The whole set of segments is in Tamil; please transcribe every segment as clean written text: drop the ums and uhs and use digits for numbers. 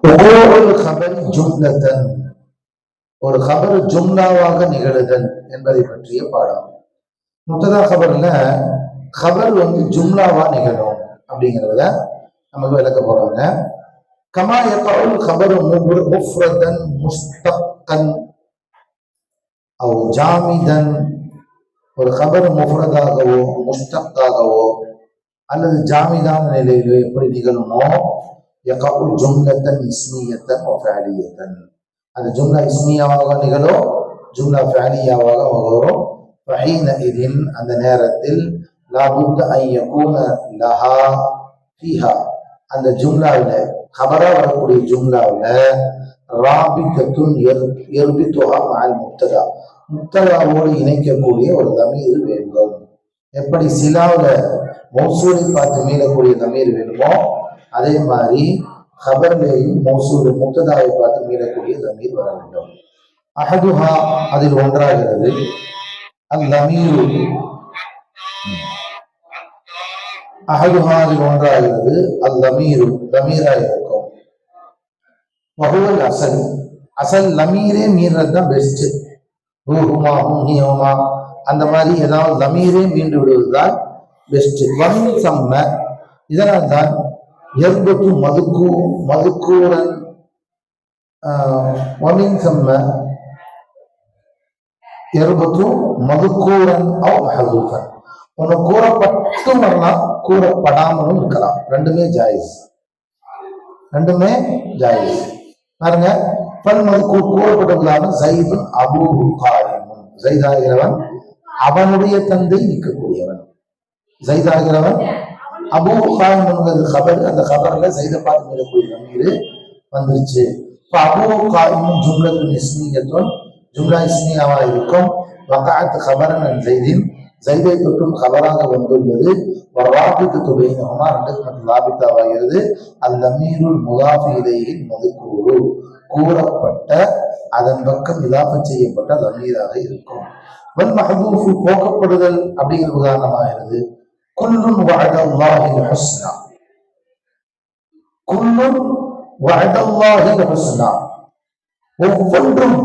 ஒரு கபர் ஜும்லாவாக நிகழுதல் என்பதை பற்றிய பாடம். முத்ததா கபர்ல கபர் ஜும்லாவா நிகழும் அப்படிங்கிறத நமக்கு விளக்க போறாங்க. கமா யகவுல் கபரு முஃப்ரதன் முஸ்தக்கன் அவ் ஜாமிதன், ஒரு கபர் முஃப்ரதாகவோ முஸ்தக்காகவோ அல்லது ஜாமிதான நிலையிலோ எப்படி நிகழுமோ யகவுல் ஜும்லத்தன் இஸ்மியத்தன் வ ஃபஅலியத்தன், அது ஜும்லா இஸ்மியாவாக நிகழும், ஜும்லா ஃபஅலியாவாக வரும். ஃபஹீனஇதின், அந்த நேரத்தில் லாபுத்த அன் யகூன லஹா ஃபீஹா, அந்த ஜும்லாவில் கபரா வரக்கூடிய ஜும்லாவில் ராபித்தத்துன் யர்பித்துஹா மஅல் முப்ததா, முப்ததாவோடு இணைக்கக்கூடிய ஒரு தமீர் வேண்டும். எப்படி சிலாவில் மௌசூலை பார்த்து மீளக்கூடிய தமீர் வேணுமோ அதே மாதிரி கபர்லேயும் மௌசூல் முப்ததாவை பார்த்து மீளக்கூடிய தமீர் வர வேண்டும். அஹதுஹா, அதில் ஒன்றாகிறது. அல்லமீரு, அஹதுஹா அதில் ஒன்றாகிறது. அல்லமீரு லமீரா இருக்கும். வஹுவல் அசல், அசல் லமீரே மீறது தான் பெஸ்ட். ஹூஹுமா ஹூஹியமா அந்த மாதிரி ஏதாவது லமீரே மீண்டு விடுவதுதான் பெஸ்ட். வமின் சம்ம, இதனால் தான் எர்பத்து மதுக்கூரன் வமின் சம்ம எர்பத்து மதுக்கூரன் அவ் மஹதூஃபன், ஒன்று கூறப்பட்டும் வரலாம் கூறப்படாமலும் இருக்கலாம், ரெண்டுமே ஜாயிஸ், ரெண்டுமே ஜாயிஸ். பாருங்க, பல் மதுக்கூர் கூறப்பட்டதான ஜைதுன் அபூஹு காயிமுன், ஜைதாகிறவன் அவனுடைய தந்தை நிற்கக்கூடியவன். ஜைதாகிறவன் அபூ காயிமுன்கிறது கபர், அந்த கபர்ல ஜைத பார்த்து மீறக்கூடிய தமீர் வந்துருச்சு. இப்போ அபூ காயிமுன் ஜும்லத்துன் இஸ்மியத்துன், ஜும்லா இஸ்மியாவா இருக்கும். வகாத் கபரன் அன் ஜைதின், ஜைதை தொட்டும் கபராக வந்துள்ளது. வராபித்து பைனஹுமா, ரெண்டுக்கு மட்டும் லாபித்தாவாகிறது. அல்லமீருல் முதாஃபி இலைஹி மதுக்கூரு, கூறப்பட்ட அதன் பக்கம் இலாஃபத் செய்யப்பட்ட லமீராக இருக்கும். வல் மஹ்தூஃபு, போக்கப்படுதல் அப்படிங்கிற உதாரணமாகிறது. குல்லுன் வஅதல்லாஹில் ஹுஸ்னா, குல்லுன் வஅதல்லாஹில் ஹுஸ்னா, ஒவ்வொன்றும்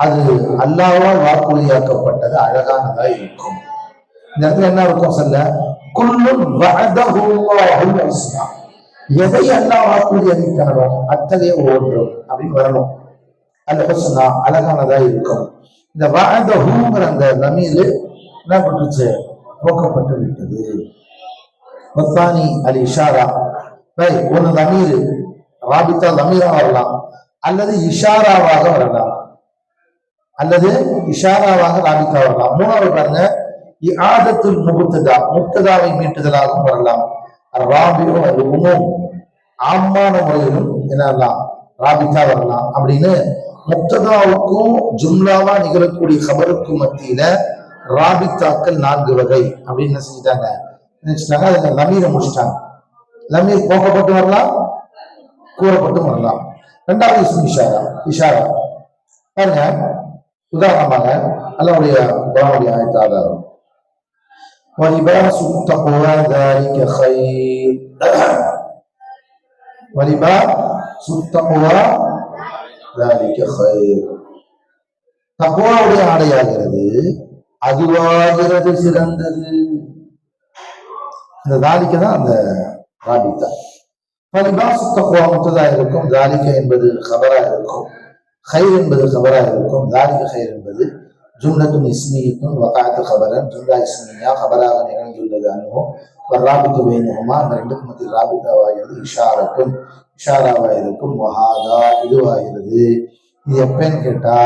அது அல்லாஹ்வால் வாக்குறுதியாக்கப்பட்டது அழகானதாக இருக்கும். இந்த இடத்துல என்ன இருக்கும் சொல்ல, குல்லுன் வஅதல்லாஹுல் ஹுஸ்னா, எதை அல்லாஹ் வாக்குறுதி அளித்தாரோ அத்தகைய ஒவ்வொன்றும் அப்படின்னு வரணும். அல் ஹுஸ்னா அழகானதா இருக்கும். இந்த வஅதஹுங்கிற அந்த லமீர் என்ன பண்ணுச்சு, போக்கப்பட்டு விட்டது. வத்தானி அல் இஷாரா, ஒன்று லமீர் ராபித்தா லமீரா வரலாம், அல்லது இஷாராவாக வரலாம், அல்லது இஷாராவாக ராபித்தா வரலாம். மூணாவது பாருங்க, இஆதத்துல் முப்ததா, முப்ததாவை மீட்டுதலாகவும் வரலாம். ராபியோ அது உமூம், ஆமான முறையிலும் என்னலாம் ராபித்தா வரலாம். அப்படின்னு முப்ததாவுக்கும் ஜும்லாவா நிகழக்கூடிய கபருக்கும் மத்தியில ராபித்தாக்கள் 4 வகை அப்படின்னு என்ன செஞ்சுட்டாங்க, நினைச்சிட்டாங்க. அதுல லமீரை முடிச்சிட்டாங்க. லமீர் போக்கப்பட்டு வரலாம், கூறப்பட்டும் வரலாம். ரெண்டாவது இஸ்ம் இஷாரா, இஷாரா பாருங்க. உதாரணமாக அல்லாஹ்வுடைய குர்ஆனுடைய ஆயத்து ஆதாரம், வலிபாசு தக்வா ذلك خير, வலிபாசு தக்வா ذلك خير, தக்வாவுடைய ஆடையாகிறது, அதுவாகிறது சிறந்தது. இந்த தாலிக்க தான் அந்த ராபித்தா. வலிபாசு தக்வா முத்ததா இருக்கும், தாலிக்க என்பது கபரா இருக்கும், خير என்பது கபரா இருக்கும், தாலிக خير என்பது ஜும்லத்துன் இஸ்மியத்துன் வகாத் கபரன், ஜும்லா இஸ்மியா கபராக நிகழ்ந்துள்ளது. அன்ஹு வராபித்து பைனஹுமா, அந்த ரெண்டுக்கு மத்தியில் ராபித்தாவாகிறது. இஷாரத்துன், இஷாராவா இருக்கும். வஹாதா, இதுவாகிறது. இது எப்பன்னு கேட்டா,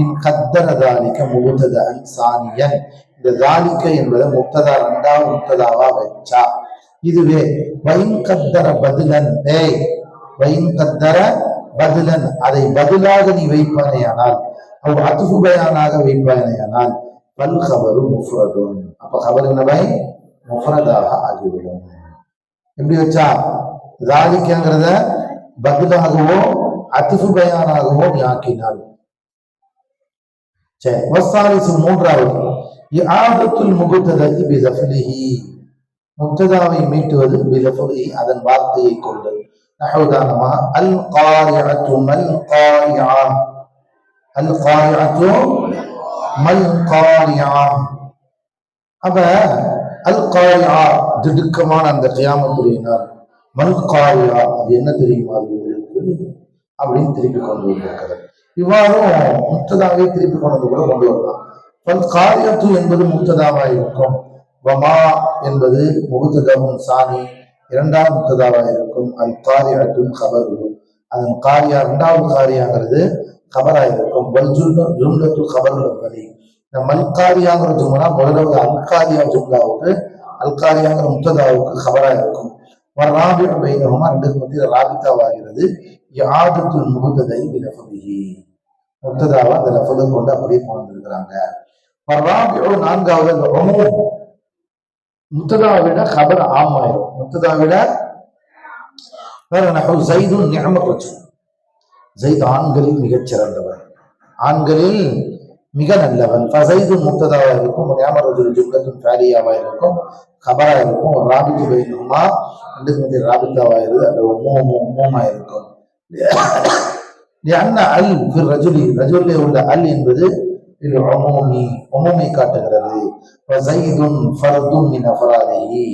இன் கத்தர தாலிக முபத்ததன் சானியன், இந்த தாலிக என்பதை முப்ததா ரெண்டாவது முப்ததாவா வச்சா, இதுவே வைன் கத்தர பதிலன், வைன் கத்தர பதிலன், அதை பதிலாக நீ வைப்பானேயானால், அவ் அத்ஃபு பயானாக வைப்பானேயானால், பல் கபரு முஃப்ரதுன், அப்ப கபர் என்னவை முஃப்ரதாக ஆகிவிடும். எப்படி வச்சா, தாலிக்கங்கிறத பதிலாகவோ அத்ஃபு பயானாகவோ நீ ஆக்கினால். சரி, வஸ்ஸாலிசு மூன்றாவது, இஆதத்துல் முப்ததஇ பிலஃப்லிஹி, முப்ததாவை மீட்டுவது பிலஃப்லிஹி, அதன் வார்த்தையை கொண்டு. நஹவுதானமா அல் காரிஅத்து மல் காரிஆ, அல் காரிஅத்து மல் காரிஆ. அப்ப அல் காரிஆ திடுக்கமான அந்த கியாமத்துடைய நாள், மல் காரிஆ அது என்ன தெரியுமா உங்களுக்கு அப்படின்னு திருப்பி கொண்டு வந்திருக்கிறது. இவ்வாறும் முக்ததாவை திருப்பி கொண்டு கூட கொண்டு வரலாம். பல் காரியத்து என்பது முக்ததாவாக இருக்கும், வமா என்பது முகுத்ததாவும் சாணி இரண்டாவது முக்ததாவாக இருக்கும். அல் காரியத்தும் கபரு, அதன் காரியா இரண்டாவது காரியாங்கிறது கபராக இருக்கும். வல் ஜும்லத்து கபருடைய வழி. இந்த மல்காரியாங்கிற ஜும்லா முதலாவது அல்காரியா ஜும்லாவுக்கு, அல்காரியாங்கிற முக்ததாவுக்கு கபராக இருக்கும். ராபிஅ பைனஹுமா ரெண்டுக்கு மத்தியில் ராபித்தாவாகிறது. இஆதத்துல் முபத்ததை பிலஃதிஹி, முக்ததாவை அந்த லஃபலை கொண்டு அப்படியே கொண்டிருக்கிறாங்க. ராபிஅ நான்காவது அந்த உமூம், முக்ததாவை விட கபர் ஆமாயிரும். முக்ததாவை விட வேற நஹு ஸைதுன் நிஅமர் ரஜுல், ஸைத் ஆண்களில் மிகச் சிறந்தவன், ஆண்களில் மிக நல்லவன். ஃபஸைதுன் முக்ததாவா இருக்கும், நிஅமர் ரஜுல் ஜும்லத்துன் ஃபாலியாவா இருக்கும், கபரா இருக்கும். ஒரு ராபித்து பைனஹுமா ரெண்டுக்கு மத்தியில் ராபித்தாவா இருக்கு, அந்த உம்மூமா இருக்கும். லிஅன்ன அல் ஃபி ரஜுலி, ரஜுலிலே உள்ள அல் என்பது உமூமை காட்டுகிறது. ஃபஸைதுன் ஃபர்துன் மின் அஃராதிஹி,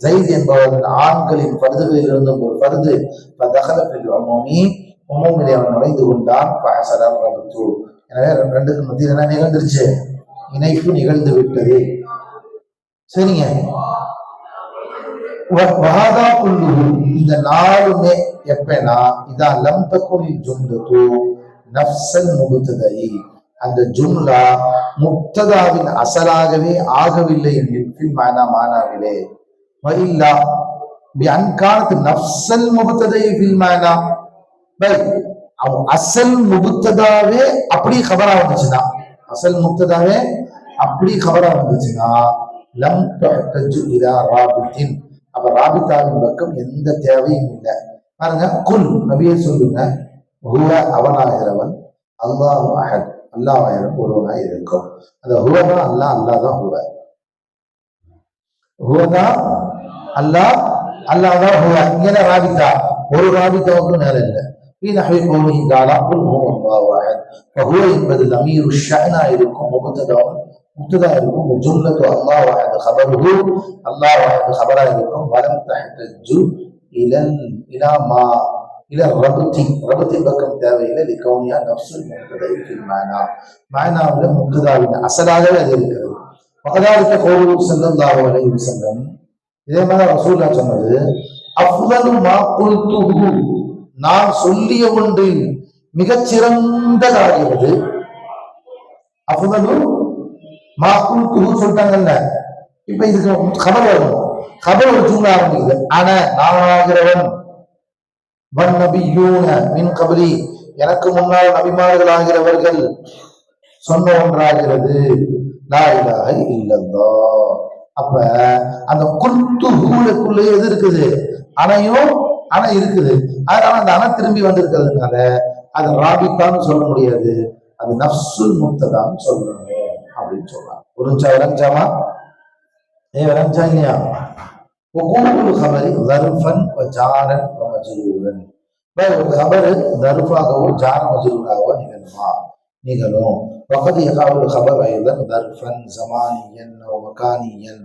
ஸைத் என்பவன் ஆண்களின் ஃபர்துகளில் இருந்தும் ஒரு ஃபர்து. ஃபதகல ஃபில் உமூமி, உமூமிலே அவன் நுழைந்து கொண்டான். ஃபஹஸல ரபத்து, எனவே ரெண்டுக்கு மத்தியில் என்ன நிகழ்ந்துருச்சு, இணைப்பு நிகழ்ந்து விட்டது. சரிங்க. வஹாதா குல்லுஹு, இந்த நாலுமே எப்பனா இதா லம் தகுனில் ஜும்லத்து நஃப்ஸல் முப்ததை, அந்த ஜும்லா முக்ததாவின் அசலாகவே ஆகவில்லை எனில் fill Mana, மானாவிலே. வஇல்லா பிஅன் கானத் நஃப்ஸல் முப்ததை fill Mana, by அசல் முபத்ததாவே அப்படி கபரா வந்துச்சுன்னா, அசல் முபத்ததாவே அப்படி கபரா வந்துச்சுன்னா லம் தஹ்தஜு இலா ராபித்தின், அப்ப ராபித்தாவின் பக்கம் எந்த தேவையும் இல்லை. பாருங்க, குல் நபியே சொல்லுங்க, ஹுவ அவனாகிறவன், அல்லாஹு அஹத் அல்லாஹ் ஒருவனாய் இருக்கும். அந்த ஹுவதான் அல்லாஹ், அல்லாஹ் தான் ஹுவ, ஹுவதான் அல்லாஹ், அல்லாஹ் தான் ஹுவ. இங்கே ராபித்தா, ஒரு ராபித்தாவுக்கு நேரம் இல்லை. في نحو قوله تعالى قل هو الله احد، فهو என்பது ضمير الشأن இருக்கும், முப்ததா இருக்கும். ஜும்லத்து அல்லாஹ் வஹத் خبره، அல்லாஹ் வஹத் خبரா இருக்கும். வலம் தஹ்தஜு இலா மா இல ரபதி, ரபத்தின் பக்கம் தேவையில்லை. லிகௌனியா நஃப்ஸுல் முப்ததை ஃபில் மானா, மானாவில் முப்ததாவின் அசலாகவே அது இருக்கிறது. வகதாலிக கௌலுஹு ஸல்லல்லாஹு அலைஹி வஸல்லம், இதே மாதிரி ரசூலுல்லாஹ் சொன்னது, அஃலலு மா குல்துஹு, நான் சொல்லிய ஒன்றில் மிகச்சிறந்ததாகிறது. அஃலலு மா குல்துஹு சொல்லிட்டாங்கல்ல, இப்ப இதுக்கு கபர் வரும், கபர் ஒரு ஜும்லா ஆரம்பிக்குது. ஆனா நானாகிறவன், வன் நபியூன மின் கபலி, எனக்கு முன்னால் நபிமார்கள் ஆகிறவர்கள் சொன்ன ஒன்றாகிறது. லா இலாஹ இல்லல்லாஹ். அப்ப அந்த குல்துஹுக்குள்ளே எது இருக்குது, அணையும் அணை இருக்குது. அதனால அந்த அணை திரும்பி வந்திருக்கிறதுனால அது ராபித்தான்னு சொல்ல முடியாது, அது நஃப்ஸுல் முப்ததான்னு சொல்லணும் அப்படின்னு சொல்றாங்க. புரிஞ்சா? விளஞ்சாமா? விளஞ்சா இல்லையா? ஒவ்வொரு கபரி தர்ஃபன் ஜாரன் மஜ்ரூரன், ஒரு கபரு தர்ஃபாகவோ ஜார மஜ்ரூராகவோ நிகழும். வகதி யகாவுல் கபர் ஐதன் தர்ஃபன் ஜமானியன் மகானியன்,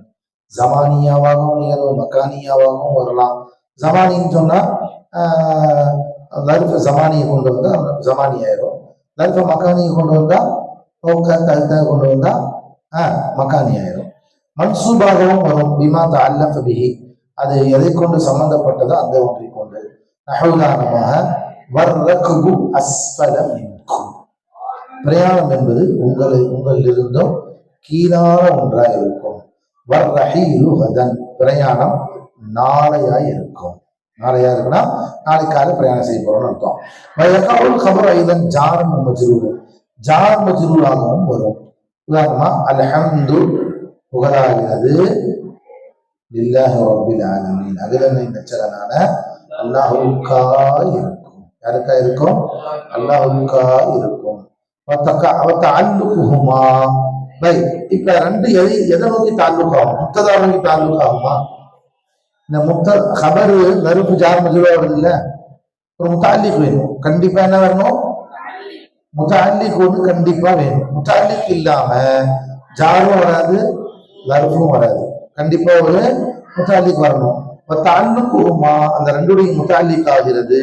ஜமானியாவாகவும் நிகழும், மக்கானியாவாகவும் வரலாம். ஜமானின்னு சொன்னா தர்ஃப ஜமானியை கொண்டு வந்தா ஜமானி ஆயிரும், தர்ஃப மக்கானியை கொண்டு வந்தா கொண்டு வந்தா மக்கானி ஆயிரும். மன்சூபாகவும் வரும். பிமா தஅல்லஃப பிஹி, அது எதை கொண்டு சம்பந்தப்பட்டதோ அந்த ஒன்றை கொண்டு. நஹவுதானமாக வர்ரக்பு அஸ்ஃபல மின்கும், பிரயாணம் என்பது உங்களிலிருந்தும் கீழான ஒன்றாக இருக்கும். வர்ரஹீலு கதன், பிரயாணம் நாளையாய் இருக்கும். நாளையா இருக்குன்னா நாளைக்காக பிரயாணம் செய்ய போறோம்னு அர்த்தம். வயகவுல் கபர் ஐதன் ஜாரன் மஜ்ரூர், ஜார் மஜ்ரூராகவும் வரும். உதாரணமா அல்ஹம்து புகழாகிறது, லில்லாஹி ரப்பில் ஆலமீன் அகிலனை நச்சரனான அல்லாஹ்வுக்கா இருக்கும். யாருக்கா இருக்கும்? அல்லாஹ்வுக்கா இருக்கும். தஅல்லுகுஹுமா, இப்ப ரெண்டு எதை நோக்கி தாலுக் ஆகும்? முக்ததா நோக்கி தாலுக் ஆகுமா? இந்த முக்த கபரு நறுப்பு ஜார் மஜ்ரூரா வருது இல்ல, ஒரு முத்தாலிக் வேணும், கண்டிப்பா என்ன வரணும், முத்தாலிக் ஒன்று கண்டிப்பா வேணும். முத்தாலிக் இல்லாம ஜாரும் வராது, லர்ஃபும் வராது. கண்டிப்பா ஒரு முத்தாலிக் வரணும். தாழ்ந்துக்குமா அந்த ரெண்டுடைய முத்தாலிக் ஆகிறது.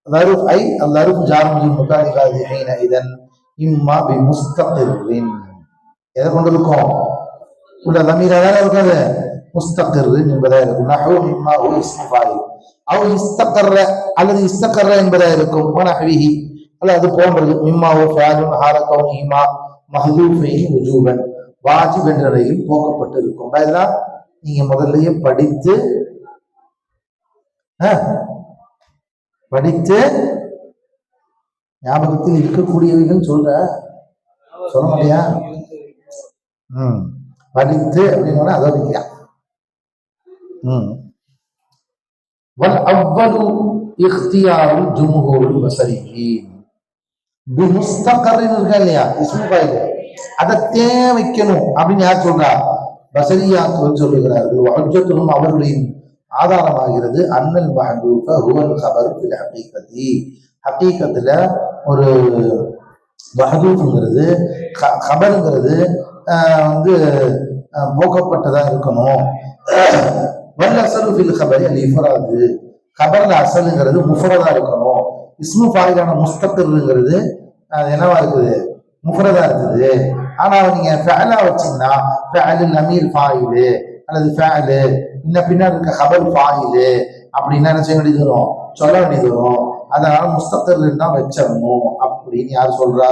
லருஃப் ஐ லருஃப் ஜார் முத்தாலிக் ஆகிறது. இதன் இம்மா பி முஸ்தகிரின் எதை கொண்டு இருக்கும், உள்ள லமீரா தானே இருக்காது, முஸ்தகிர் என்பதா இருக்கும். நஹு இம்மா ஹு இஸ்மு ஃபாயில் அவ் இஸ்தகர்ர அல்லது இஸ்தகர்ர என்பதா இருக்கும். வனஹ்விஹி அல்ல அது போன்றது. மிம்மா ஹு ஃபாயிலுன் ஹால கௌனிஹிமா மஹ்தூஃபைனி வுஜூபன் வாஜிப் என்ற நிலையில் போக்கப்பட்டு இருக்கும். இதெல்லாம் நீங்க முதல்லயே படித்து ஞாபகத்தில் இருக்கக்கூடியவைகள் சொல்ற சொல்ல மாட்டியா? படித்து அப்படின்னு அதோ இல்லையா. والأول اختيار جمهور البصريين بمستقر இருக்கா இல்லையா, இஸ்மு ஃபைல் அதை வைக்கணும் அப்படின்னு யார் சொல்றா, பஸரியாக்கள் சொல்லுகிறார்கள். வஹஜ்ஜத்துஹும் அவர்களுடைய ஆதாரமாகிறது. அன்னல் மஹ்தூஃப ஹுவல் கபர் ஃபில் ஹகீகத்தி ஹகீகத்துல ஒரு மஹ்தூஃப்ங்கிறது கபருங்கிறது வந்து போக்கப்பட்டதா இருக்கணும். வல் அஸலு ஃபில் கபரி அல் இஃப்ராது கபர்ல அசலுங்கிறது முஃபரதா இருக்கணும். இஸ்மு ஃபாயிலான முஸ்தகிர்ங்கிறது என்னவா இருக்குது, முஃபரதா இருக்குது. ஆனா நீங்க ஃபஅலா வச்சீங்கன்னா ஃபஅலுல் அமீர் ஃபாயிலு அல்லது ஃபஅலு இன்ன பின்னாடி இருக்க கபர் ஃபாயிலு அப்படின்னா என்ன செய்ய வேண்டியது வரும், சொல்ல வேண்டியது வரும். அதனால முஸ்தகிர்ல தான் வச்சிடணும் அப்படின்னு யார் சொல்றா?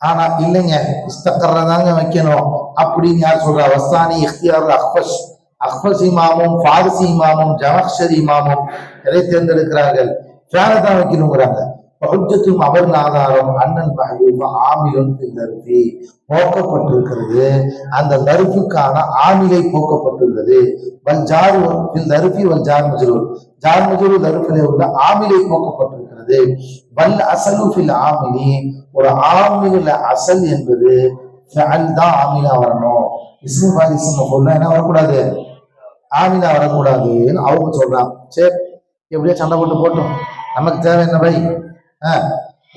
ஆனா இல்லைங்க இஸ்தகர்ர தாங்க வைக்கணும் அப்படின்னு யார் சொல்றா? வஸ்தானி இஃப்தியார் அஹ்ஃபஷ் அஹ்ஃபஷ் இமாமும் ஃபாரிசி இமாமும் ஜமக்ஷரி இமாமும் எதை தேர்ந்தெடுக்கிறார்கள், ஃபேல தான் வைக்கணுங்கிறாங்க. ஹுஜ்ஜத்தும் அவர் ஆதாரம் அண்ணன் மஹ்தூஃப ஆமிலுன் ஃபில் லர்ஃபி போக்கப்பட்டிருக்கிறது. அந்த லர்ஃபுக்கான ஆமிலை போக்கப்பட்டுள்ளது. வல் ஜார் ஃபில் லர்ஃபி வல் ஜார் மஜ்ரூர் ஜார் மஜ்ரூர் லர்ஃபிலே உள்ள ஆமிலை போக்கப்பட்டிருக்கிறது. வல் அஸலு ஃபில் ஆமிலி ஒரு ஆமில அசல் என்பது ஃபஅல் தான் ஆமிலா வரணும். இஸ்மு ஃபாயில் இஸ்மு மஃஊல் என்ன வரக்கூடாது, ஆமிலா வரக்கூடாதுன்னு அவங்க சொல்றாங்க. சரி எப்படியோ சண்டை போட்டு போட்டோம், நமக்கு தேவை என்ன பை,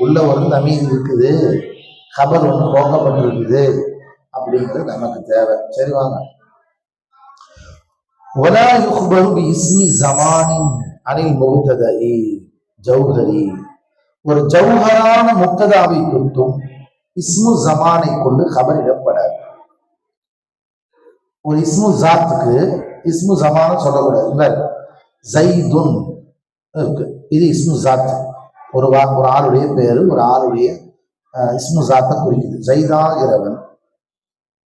உள்ள ஒரு லமீர் இருக்குது, கபர் ஒன்று போக்கப்பட்டிருக்குது அப்படிங்கிறது நமக்கு தேவை. சரி வாங்க. ولا يخبر باسم زمان عن المبتدأ ஜௌஹரி ஒரு ஜௌஹரான முப்ததாவை குறித்தும் இஸ்மு ஜமானை கொண்டு கபர் இடப்படாது. ஒரு இஸ்மு ஜாத்துக்கு இஸ்மு ஜமான சொல்லக்கூடாது. ஜைதுன் இருக்கு, இது இஸ்மு ஜாத், ஒரு ஆளுடைய பேரு, ஒரு ஆளுடைய இஸ்மு ஜாத்தை குறிக்குது. ஜைதாகிறவன்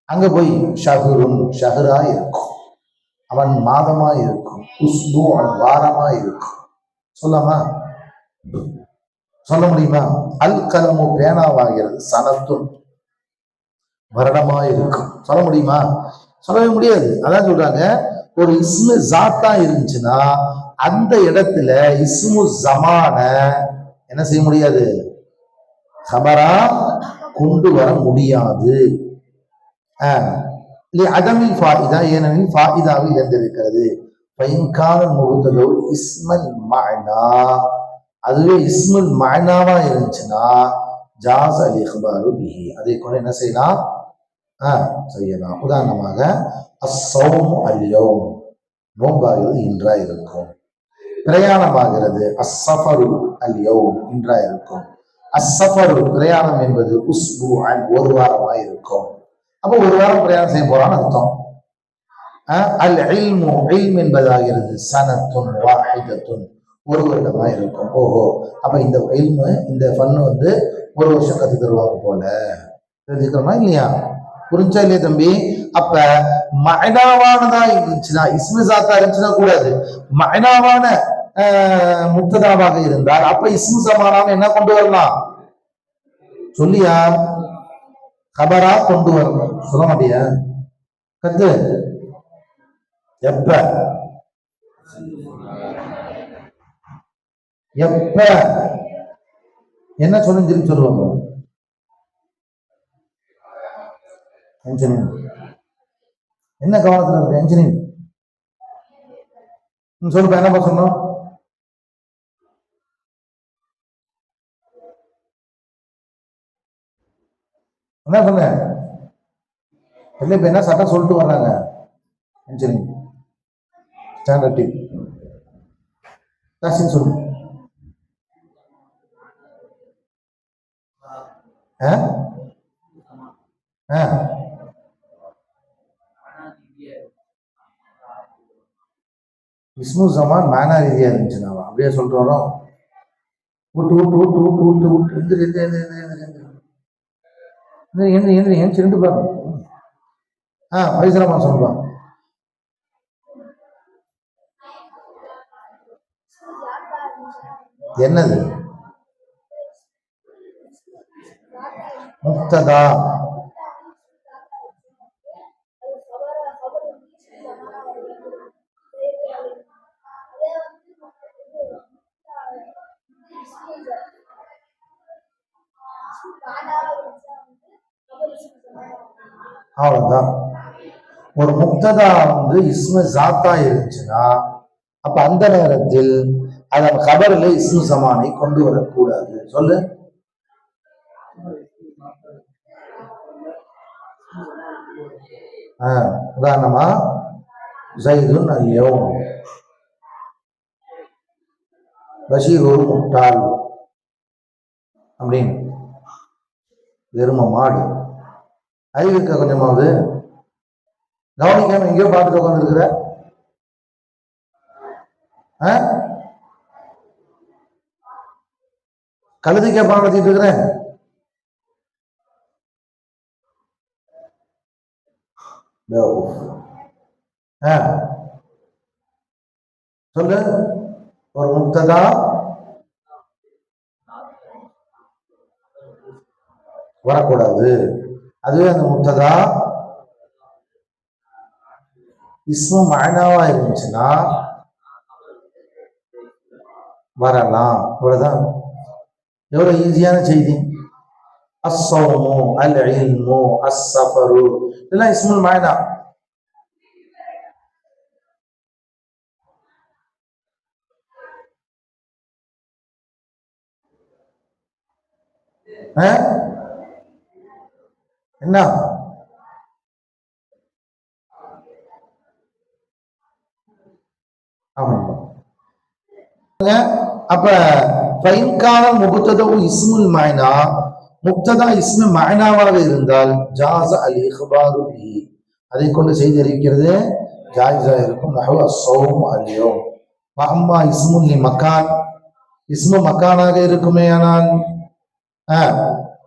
அங்க போய் ஷஹருன் ஷஹரா இருக்கும், அவன் மாதமா இருக்கும், உஸ்பு அவன் வாரமா இருக்கும். சொல்லாமா, சொல்ல முடியுமா? அல் கலமு பேனாவாகிறது, சனத்துன் வருடமா இருக்கும். சொல்ல முடியுமா? சொல்லவே முடியாது. அதான் சொல்றாங்க, ஒரு இஸ்மு ஜாத்தா இருந்துச்சுன்னா அந்த இடத்துல இஸ்மு ஜமான என்ன செய்ய முடியாது, கபரா கொண்டு வர முடியாது. அதமில் ஃபாயிதா ஏனெனில் ஃபாயிதாவை இழந்திருக்கிறது. பைன்கான முகுதலோ இஸ்மல் மஅனா அதுவே இஸ்முல் மஅனாவா இருந்துச்சுன்னா ஜாஸ் அல் இக்பாரு பிஹி அதை கூட என்ன செய்யலாம், செய்யலாம். உதாரணமாக அஸ்ஸௌம் அல் யௌம் நோம்பாகிறது இன்றா இருக்கும். பிரயாணமாகிறது அஸ்ஸஃபரு அல் யௌம் இன்றா இருக்கும். அஸ்ஸஃபரு பிரயாணம் என்பது உஸ்புஅன் ஒரு வாரமாக இருக்கும். அப்போ ஒரு வாரம் பிரயாணம் செய்ய போறான்னு அர்த்தம். அல் இல்மு இல்ம் என்பதாகிறது சனத்துன் வாஹிதத்துன் ஒரு வருடமா இருக்கும். ஓஹோ, அப்ப இந்த இல்மு இந்த ஃபன்னு வந்து ஒரு வருஷம் கத்து தருவாங்க போல, தெரிஞ்சுக்கிறோமா இல்லையா? புரிஞ்சா இல்லையா தம்பி? அப்ப மஅனாவானதா இருந்துச்சுன்னா இஸ்மு ஜாத்தா இருந்துச்சுன்னா கூடாது, மஅனாவான முப்ததாவாக இருந்தால் அப்ப இஸ்மு ஜமானாவை என்ன கொண்டு வரலாம் சொல்லியா, கபரா கொண்டு வரணும். சொல்ல மாட்டியா? கத்து எப்ப எப்ப என்ன சொல்லுன்னு திரும்பி சொல்லுவாங்க. என்ன கவனத்தில் இருக்கு என்ஜினியரிங்? சொல்லுப்பா, என்னப்பா சொன்னோம்? என்ன சொன்ன? இல்லை, இப்ப என்ன சட்டம் சொல்லிட்டு வர்றாங்க? சரி, ஸ்டாண்டர்ட் டீம் சொல்லு. இஸ்மு ஜமான் மானா ரீதியா இருந்துச்சு. நான் அப்படியே சொல்லிட்டு வரோம். விட்டு விட்டு விட்டு விட்டு விட்டு விட்டு ரெண்டு பாருங்க. வைசரமா சொல்லுவா. என்னது? முக்ததா. அவ்வளவுதான். ஒரு முக்ததா இஸ்மு ஜாத்தா இருந்துச்சுன்னா அப்ப அந்த நேரத்தில் அதன் கபர்ல இஸ்மு சமானை கொண்டு வரக்கூடாது. சொல்லு. உதாரணமா ஜைதுன் அல்யௌம், பஷீர் ஒரு முட்டாள் அப்படின்னு. எரும மாடு அறிவு இருக்க கொஞ்சமாவது? கவனிக்காம எங்கேயோ பார்த்துட்டு உட்காந்துருக்குற. கழுதைக்கா பாடம் நடத்திட்டு இருக்கிறேன். சொல்லு. ஒரு முக்ததா வரக்கூடாது. அதுவே அந்த முக்ததா இஸ்மு மஅனாவா இருந்துச்சுன்னா வரலாம். இவ்வளவுதான். எவ்வளவு ஈஸியான செய்தி. அஸ்ஸௌமு அல் இல்மு அஸ்ஸஃபரு இதெல்லாம் இஸ்முல் மஅனா. என்ன? அப்ப ஃபைன்கான முபத்ததவு இஸ்முல் மஅனா, முப்ததா இஸ்மு மஅனாவாக இருந்தால் ஜாஸ அல் இக்பாரு பிஹி, அதை கொண்டு செய்தி அறிவிக்கிறது ஜாயிஸா இருக்கும். நஹு அஸ்ஸௌம் அல்யௌம். வஅம்மா இஸ்முல் லிமகான், இஸ்மு மக்கானாக இருக்குமே ஆனால்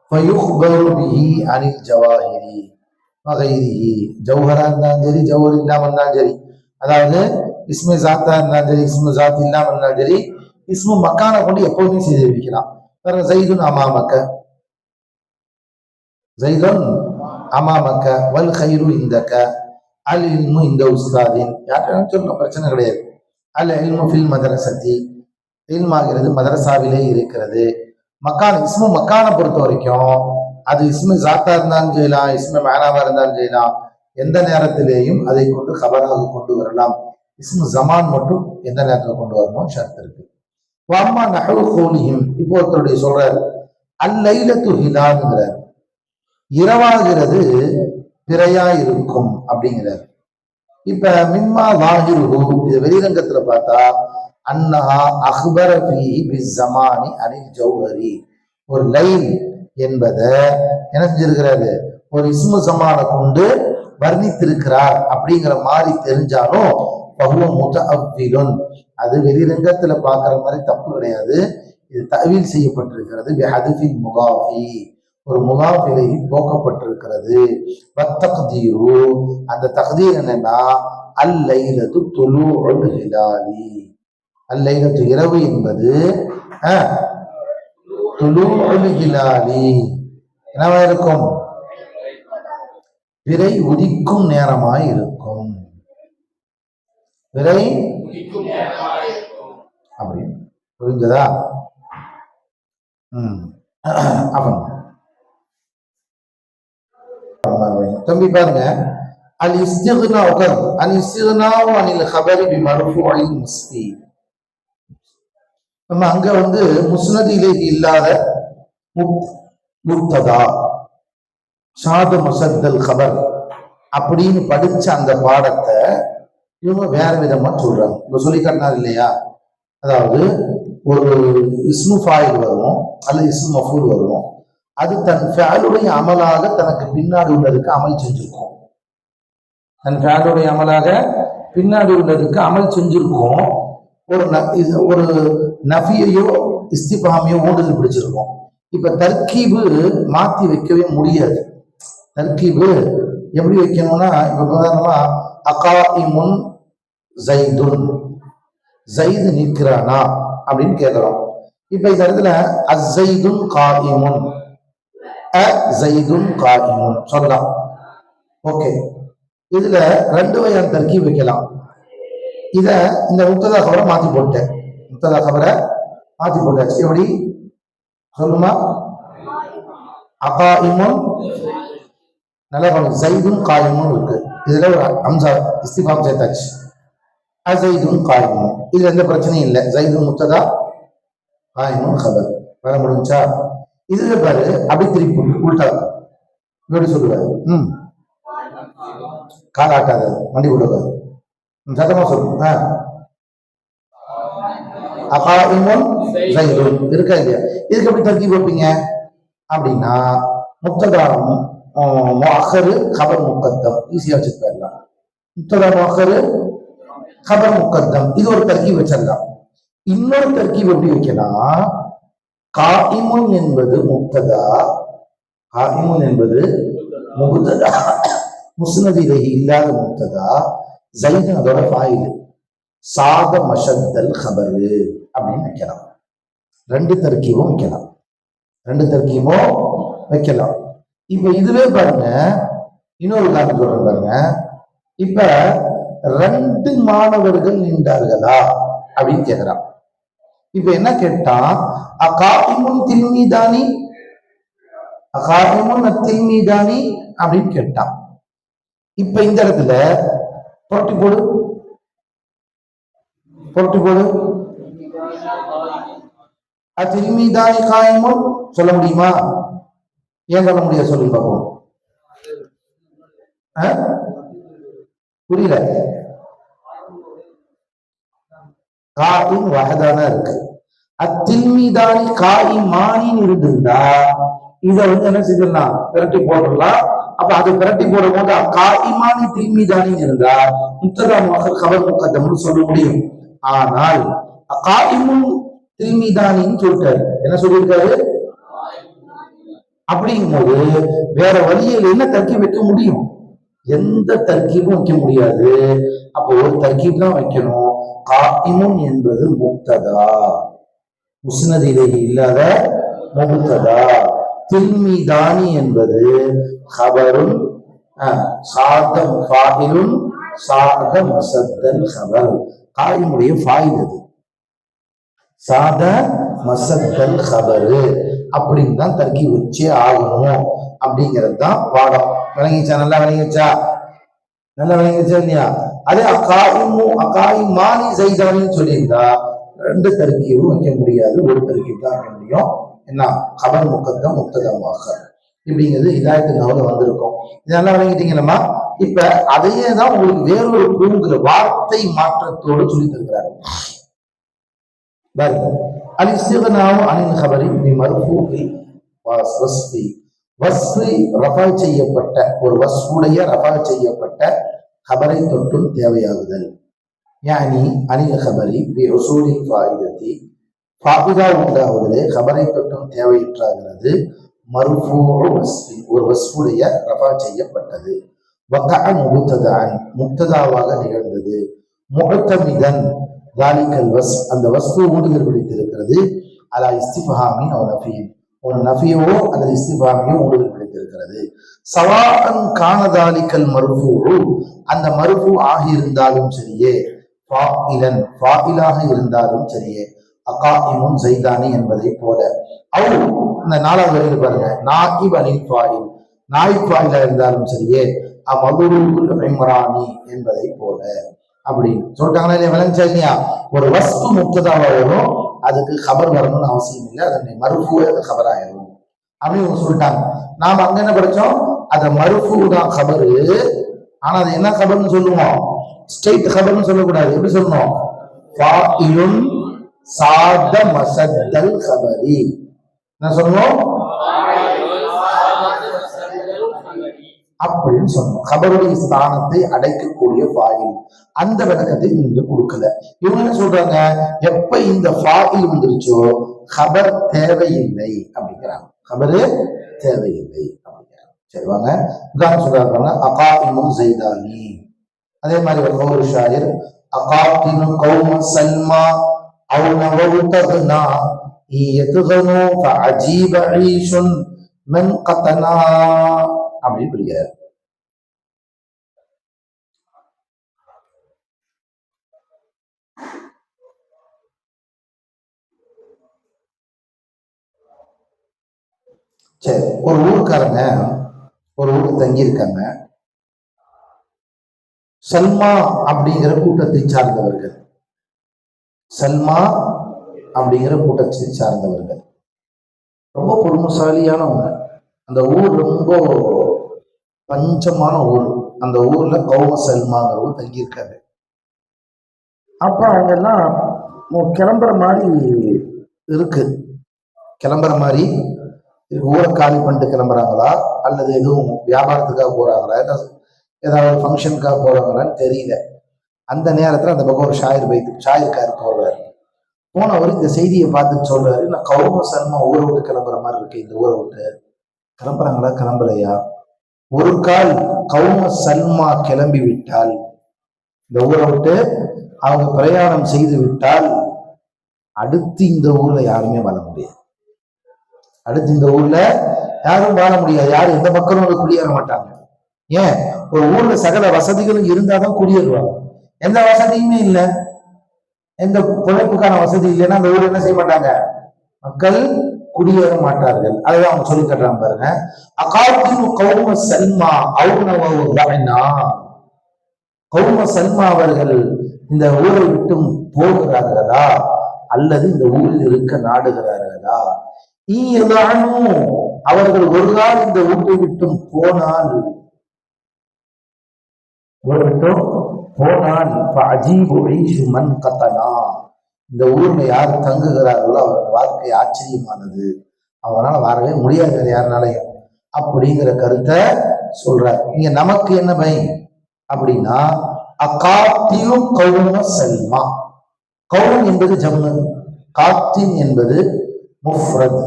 ஃபயுக்பரு பிஹி அனில் ஜவாஹிரி வகைரிஹி, ஜௌஹரா இருந்தாலும் சரி ஜௌஹர் இல்லாம இருந்தாலும் சரி, அதாவது இஸ்மு ஜாத்தா இருந்தாலும் சரி இஸ்மு ஜாத் இல்லாம இருந்தாலும் சரி, இஸ்மு மக்கானை கொண்டு எப்போதுமே செய்து வைக்கலாம். ஜைதுன் அமாமக்க, ஜைதுன் அமாமக்க வல் கைரு இந்தக்க, அல் இல்மு இந்த உஸ்தாதின், யார்கிட்ட சொல்லணும், பிரச்சனை கிடையாது. அல் இல்மு ஃபில் மதரசத்தி, இல்மாகிறது மதரசாவிலே இருக்கிறது. மக்கான் இஸ்மு மக்கானை பொறுத்த வரைக்கும் அது இஸ்மு ஜாத்தா இருந்தாலும் செய்யலாம், இஸ்மு மேனாவா இருந்தாலும் செய்யலாம், எந்த நேரத்திலேயும் அதை கொண்டு கபராக கொண்டு வரலாம். இஸ்மு ஜமான் மட்டும் எந்த நேரத்தில் கொண்டு வரணும் ஷர்த் இருக்கு. வாம்மா நஹவு கோலிஹிம், இப்போ ஒருத்தருடைய சொல்றாரு அல்லைலத்து ஹிலால்ங்கிறார், இரவாகிறது பிறையா இருக்கும் அப்படிங்கிறார். இப்ப மிம்மா வாஹிருஹு, இது வெளிரங்கத்துல பார்த்தா அன்னஹா அக்பர ஃபீஹி பிஸ்ஸமானி அனில் ஜௌஹரி, ஒரு லைல் என்பதை என்ன செஞ்சிருக்கிறாரு, ஒரு இஸ்மு ஜமான கொண்டு வர்ணித்திருக்கிறார் அப்படிங்கிற மாதிரி தெரிஞ்சாலும் அது வெளிரங்கத்துல பாக்குற மாதிரி தப்பு கிடையாது. இது தஅவீல் செய்யப்பட்டிருக்கிறது. ஒரு முகாஃபிலை போக்கப்பட்டிருக்கிறது. அந்த தக்தீர் என்னன்னா அல்லைலத்து துலூஉல் ஹிலாலி, அல்லைலத்து இரவு என்பது துலூஉல் ஹிலாலி என்னவா இருக்கும், பிறை உதிக்கும் நேரமாய் இருக்கும். பிறை அப்படின்னு புரிஞ்சதா? அவன் தம்பி பாருங்க, அல்-இஸ்திக்னாஉ அனில் ஹபரி பிமர்ஃபூஇல் முஸ்பி. நம்ம அங்க முஸ்னத் இலைஹி இல்லாத முப்ததா ஷாத முசத்தல் ஹபர் அப்படின்னு படிச்ச அந்த பாடத்தை இவங்க வேற விதமா சொல்றாங்க. இப்ப சொல்லி காட்டினார் இல்லையா, அதாவது ஒரு இஸ்மு ஃபாயில் வரும் அல்லது இஸ்மு மஃபூல் வரும், அது தன் ஃபேலுடைய அமலாக தனக்கு பின்னாடி உள்ளதுக்கு அமல் செஞ்சிருக்கும். தன் ஃபேலுடைய அமலாக பின்னாடி உள்ளதுக்கு அமல் செஞ்சிருக்கும். ஒரு நஃபியையோ இஸ்திஃபாமையோ ஊடுதல் பிடிச்சிருக்கும். இப்ப தர்கீபு மாத்தி வைக்கவே முடியாது. தர்கீபு எப்படி வைக்கணும்னா, இப்ப உதாரணமா அகாஇமுன் ஜைதுன், ஜைது நிற்கிறானா அப்படின்னு கேட்கிறோம். இப்ப இந்த இடத்துல அஸ்ஸைதுன் காயிமுன், அஸ்ஸைதுன் காயிமுன் சொல்லலாம். ஓகே, இதுல ரெண்டு வகையான தர்கீப் வைக்கலாம். இத இந்த முப்ததா கபரை மாத்தி போட்டேன். முப்ததா கபரை மாத்தி போட்டாச்சு. எப்படி சொல்லுமா? அகாயிமுன் நல்லா பண்ணுங்க. ஜைதுன் காயிமுன் இருக்கு, இதுல ஒரு அம்சா இஸ்திஃபாம் சேர்த்தாச்சு. அஸைதுன் காயிமுன், இதுல எந்த பிரச்சனையும் இல்லை. ஜைதுன் முப்ததா, காயிமுன் கபர். வேலை முடிஞ்சா? இதுல பாரு, அப்படி திருப்பி உள்டா எப்படி சொல்லுவாரு? காலாட்டாத, வண்டி விடுவாரு, சத்தமா சொல்லுங்க. அகாயிமுன் ஜைதுன் இருக்கா இல்லையா? இதுக்கு எப்படி தர்கீப் வைப்பீங்க அப்படின்னா, முப்ததா முஅக்கர் கபர் முக்கத்தம் ஈஸியா வச்சுட்டு போயிடலாம். முப்ததா முஅக்கர் கபர் முக்கத்தம், இது ஒரு தர்கீப் வச்சிடலாம். இன்னொரு தர்கீப் எப்படி வைக்கலாம்? காயிமுன் என்பது முப்ததா, காயிமுன் என்பது முப்ததா, முஸ்னத் இலைஹி இல்லாத முப்ததா, ஜைது அதோட ஃபாயில், சாத மஷத்தல் கபரு அப்படின்னு வைக்கலாம். ரெண்டு தர்கீபும் வைக்கலாம், ரெண்டு தர்கீபும் வைக்கலாம். இப்ப இதுவே பாருங்க, இன்னொரு உதாரணம் சொல்றேன் பாருங்க. இப்ப ரெண்டு மாணவர்கள் நின்றார்களா அப்படின்னு கேட்கிறான். இப்ப என்ன கேட்டா, அகாயிமுன் தில்மீதானி, அகாயிமுன் அத்தில்மீதானி அப்படின்னு கேட்டான். இப்ப இந்த இடத்துல புரட்டி போடு, புரட்டி போடு. அத்தில்மீதானி காயிமுன் சொல்ல முடியுமா? ஏன் சொல்ல முடியாது? சொல்லி பார்ப்போம். புரியல? காயின் வஹதானா இருக்கு. அத்தில்மீதானி காயிமானின்னு இருந்திருந்தா இதை என்ன செஞ்சிடலாம்? பிரட்டி போடலாம். அப்ப அது பிரட்டி போடும் போது காயிமானி தில்மீதானின்னு இருந்தா முப்ததா முஅக்கர் கபர் முக்கத்தம்னு சொல்ல முடியும். ஆனால் காயிமுன் தில்மீதானின்னு சொல்லிட்டாரு. என்ன சொல்லியிருக்காரு? அப்படிங்கும்போது வேற வழியில் என்ன தர்கீப் வைக்க முடியும்? எந்த தர்கீபும் வைக்க முடியாது. அப்போ ஒரு தர்கீப் தான் வைக்கணும். காயிமுன் என்பது முப்ததா, முஸ்னத் இலைஹி இல்லாத முப்ததா. தில்மீதானி என்பது கபருன் சாதம் ஃபாயிலுன் சாத மஸத்தல் கபர். காயிமுடைய ஃபாயில் அது, சாத மஸத்தல் கபரு அப்படின்னு தான் தர்கீப் வச்சே ஆகணும். அப்படிங்கிறது தான் பாடம். விளங்கிச்சா? நல்லா விளங்கிச்சா? நல்லா விளங்கிச்சா இல்லையா? அதே அகாயிமானி ஜைதானின்னு சொல்லியிருந்தா ரெண்டு தர்கீபும் வைக்க முடியாது, ஒரு தர்கீப் தான் வைக்க முடியும். என்ன? கபர் முக்கத்தம் முப்ததா முஅக்கர் இப்படிங்கிறது இதாயத்து நாவல வந்திருக்கும். இதெல்லாம் விளங்கிட்டீங்களா? இப்ப அதையே தான் உங்களுக்கு வேறொரு பூங்குற வார்த்தை மாற்றத்தோடு சொல்லி தருகிறாரு. அல்-இஸ்திக்னாஉ அனில் ஹபரி பிமர்ஃபூஇல் வஸ்ஃபி, வஸ்ஃபி ரஃபா செய்யப்பட்ட ஒரு வஸ்ஃபுடைய ரஃபா செய்யப்பட்ட ஹபரை தொற்றும் தேவையாகுதல். யானி அனில் ஹபரி பி உசூலில் ஃபாயிதத்தி, ஃபாயிதா உண்டாவதிலே ஹபரை தொற்றும் தேவையற்றாகிறது. மர்ஃபூஉ வஸ்ஃபி, ஒரு வஸ்ஃபுடைய ரஃபா செய்யப்பட்டது. வகஅ முப்ததான், முப்ததாவாக நிகழ்ந்தது. முஅத்தமிதன் தாலிகல் வஸ்ஃப், அந்த வஸ்ஃபு ஊடுதல் பிடித்திருக்கிறது. அலா இஸ்திஃபாமின் அவ் நஃபியின், ஒரு நஃபியவோ அல்லது இஸ்திஃபாமியோ ஊடுதல் பிடித்திருக்கிறது. சவாஅன் கான தாலிகல் மர்ஃபூஉ, அந்த மர்ஃபூ ஆகியிருந்தாலும் சரியே, ஃபாயிலன் ஃபாயிலாக இருந்தாலும் சரியே, அகாயிமுன் ஜைதானி என்பதை போல. அவ், இந்த நாலாவது வரையில் பாருங்க, நாயிப் அனில் ஃபாயில், நாயிப் ஃபாயிலா இருந்தாலும் சரியே, அமதுருல் இம்ரானி என்பதை போல அப்படின்னு சொல்லிட்டாங்களா இல்லையா? விளங்கிச்சா இல்லையா? ஒரு வஸ்து முப்ததாவா வரும், அதுக்கு கபர் வரணும்னு அவசியம் இல்லை, அதனுடைய மருஃபு அது கபர் ஆயிரும் அப்படின்னு சொல்லிட்டாங்க. நாம அங்க என்ன படிச்சோம்? அத மருஃபு தான் கபரு, ஆனா அது என்ன கபர்னு சொல்லுவோம்? ஸ்ட்ரெயிட் கபர்னு சொல்லக்கூடாது. எப்படி சொல்லணும்? ஃபாயிலுன் சாத மசத்தல் கபரி. என்ன சொல்லணும்? அப்படின்னு சொன்னோம். கபருடைய ஸ்தானத்தை அடைக்கக்கூடிய ஃபாயில். அந்த விளக்கத்தை இங்க கொடுக்கல. இவங்க என்ன சொல்றாங்க? எப்ப இந்த ஃபாயில் வந்துருச்சோ கபர் தேவையில்லை அப்படிங்கிறாங்க. கபரு தேவையில்லை அப்படிங்கிறாங்க. சரி வாங்க உதாரணம் சொல்றாங்க. அகாத்தினும் ஜெய்தானி. அதே மாதிரி ஒரு ஷாயர் அகாத்தினு கௌம சல்மா அவு நவவுதகுனா இயதுகனு ஃபஅஜீப ஈஷுன் மன் கதனா அப்படின்னு பிடிக்கிறார். சரி, ஒரு ஊருக்காரங்க ஒரு ஊருக்கு தங்கியிருக்காங்க. சல்மா அப்படிங்கிற கூட்டத்தை சார்ந்தவர்கள். சல்மா அப்படிங்கிற கூட்டத்தை சார்ந்தவர்கள் ரொம்ப பொறுமைசாலியானவங்க. அந்த ஊர் ரொம்ப பஞ்சமான ஊர். அந்த ஊர்ல கௌம சல்மாங்கிறவர் தங்கியிருக்காரு. அப்ப அவங்க எல்லாம் கிளம்புற மாதிரி இருக்கு. கிளம்புற மாதிரி ஊரை காலி பண்ணிட்டு கிளம்புறாங்களா அல்லது எதுவும் வியாபாரத்துக்காக போறாங்களா, ஏதாவது ஃபங்க்ஷனுக்காக போறாங்களான்னு தெரியல. அந்த நேரத்துல அந்த பக்கம் ஒரு ஷாயிருக்காரு போடுறாரு. போனவர் இந்த செய்தியை பார்த்துட்டு சொல்றாரு, நான் கௌம சல்மா ஊரை விட்டு கிளம்புற மாதிரி இருக்கு. இந்த ஊரை விட்டு கிளம்புறாங்களா கிளம்பலையா? ஒரு கால் கௌம சல்மா கிளம்பி விட்டால், இந்த ஊரை விட்டு அவங்க பிரயாணம் செய்து விட்டால், அடுத்து இந்த ஊர்ல யாருமே வாழ முடியாது. அடுத்து இந்த ஊர்ல யாரும் வாழ முடியாது. யாரும் எந்த மக்களும் வந்து குடியேற மாட்டாங்க. ஏன்? ஒரு ஊர்ல சகல வசதிகளும் இருந்தாதான் குடியேறுவாங்க. எந்த வசதியுமே இல்லை, எந்த குழைப்புக்கான வசதி இல்லைன்னா அந்த ஊர் என்ன செய்ய மாட்டாங்க, மக்கள் குடியேற மாட்டார்கள். அதுதான் அவங்க சொல்லி கட்டுறாங்க பாருங்க. அகாத்தினு கௌம சல்மா அவுனவா, கௌம சல்மா அவர்கள் இந்த ஊரை விட்டு போகிறார்களா அல்லது இந்த ஊரில் இருக்க நாடுகிறார்களா? அவர்கள் ஒரு நாள் இந்த ஊரை விட்டும் போனால் இந்த ஊர்ல யார் தங்குகிறார்களோ அவர்கள் வாழ்க்கை ஆச்சரியமானது, அவங்களால வரவே முடியாது யாருனாலையும் அப்படிங்கிற கருத்தை சொல்றார். இங்க நமக்கு என்ன பயம் அப்படின்னா, அகாத்திலும் கௌம சல்மா. கௌம் என்பது ஜம்மு, காத்தின் என்பது முஃப்ரத்.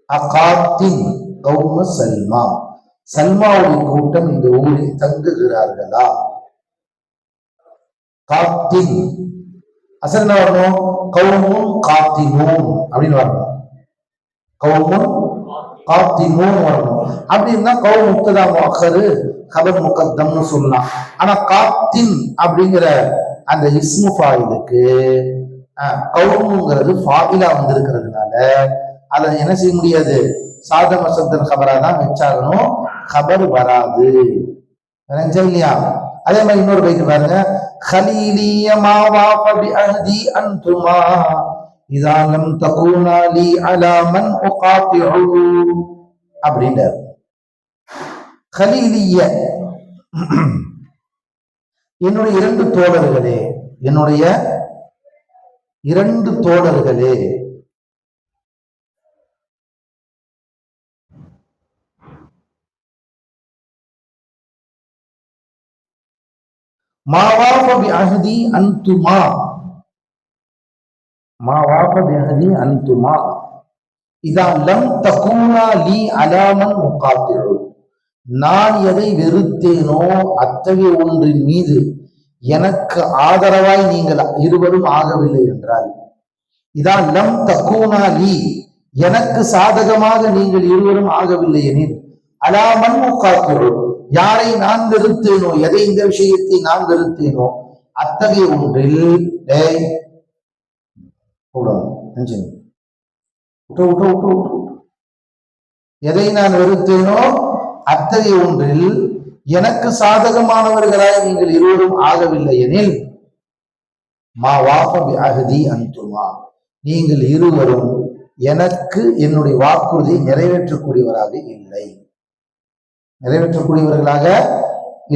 அகாத்தின் கௌம சல்மா, சல்மாவுடைய கூட்டம் இந்த ஊரில் தங்குகிறார்களா? காத்தின் அசல் என்ன வரணும்? கௌமுன் காத்தினூன் அப்படின்னு வரணும். கௌமுன் காத்தினூன் வரணும். அப்படின்னா கௌம் முக்ததா முஅக்கரு கபர் முகத்தம்னு சொல்லலாம். ஆனா காத்தின் அப்படிங்கிற அந்த இஸ்மு ஃபாயிலுக்கு கௌமுங்கிறது ஃபாயிலா வந்திருக்கிறதுனால அதை என்ன செய்ய முடியாது, சாதம சத்தன் கபரா தான் வச்சாகணும், கபர் வராது. இல்லையா? அதே மாதிரி இன்னொரு பைக்கு பாருங்க. خليلي ما وافى بأهدي أنتما إذا لم تكونا لي على من أقاطع அப்படின்றார். خليلية என்னுடைய இரண்டு தோழர்களே, என்னுடைய இரண்டு தோழர்களே, மாவாஃப பிஅஹதி அன்துமா, மாவாஃப பிஅஹதி அன்துமா இதா லம் தகூனா லீ அலா மன் உகாத்திஉ, நான் எதை வெறுத்தேனோ அத்தகைய ஒன்றின் மீது எனக்கு ஆதரவாய் நீங்கள் இருவரும் ஆகவில்லை என்றால், இதா லம் தகூனா லீ, எனக்கு சாதகமாக நீங்கள் இருவரும் ஆகவில்லை எனில், அலா மன் உகாத்திஉ, யாரை நான் வெறுத்தேனோ, எதை இந்த விஷயத்தை நான் வெறுத்தேனோ அத்தகைய ஒன்றில், எதை நான் வெறுத்தேனோ அத்தகைய ஒன்றில் எனக்கு சாதகமானவர்களாய் நீங்கள் இருவரும் ஆகவில்லை எனில் மா வாஃபபி அஹதி அன்துமா, நீங்கள் இருவரும் எனக்கு என்னுடைய வாக்குறுதியை நிறைவேற்றக்கூடியவராக இல்லை, நிறைவேற்றக்கூடியவர்களாக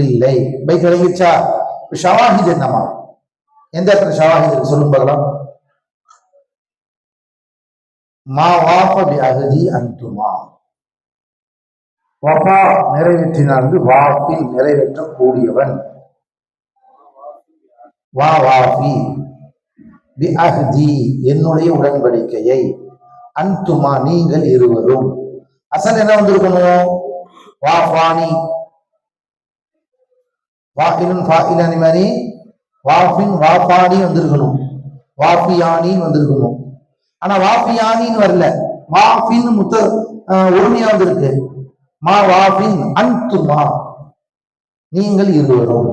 இல்லை. பைக் விளங்கிச்சா? ஷவாஹித் என்னமா? எந்த இடத்துல ஷவாஹித் சொல்லும் பார்க்கலாம். மா வாஃபபி அஹதி அன்துமா, வஃபா நிறைவேற்றினார், வாஃபில் நிறைவேற்றக்கூடியவன், வா வாஃபி பி அஹதி என்னுடைய உடன்படிக்கையை, அன்துமா நீங்கள் இருவரும். அசல் என்ன வந்திருக்கணும்? வாஃபானி, வாஃபிலுன் ஃபாயிலானி மாதிரி வாஃபின் வாஃபானி வந்திருக்கணும், வாஃபியானின்னு வந்திருக்கணும். ஆனா வாஃபியானின்னு வரல, வாஃபின் ஒருமையா வந்திருக்கு. மா வாஃபின் அன்துமா நீங்கள் இருவரும்.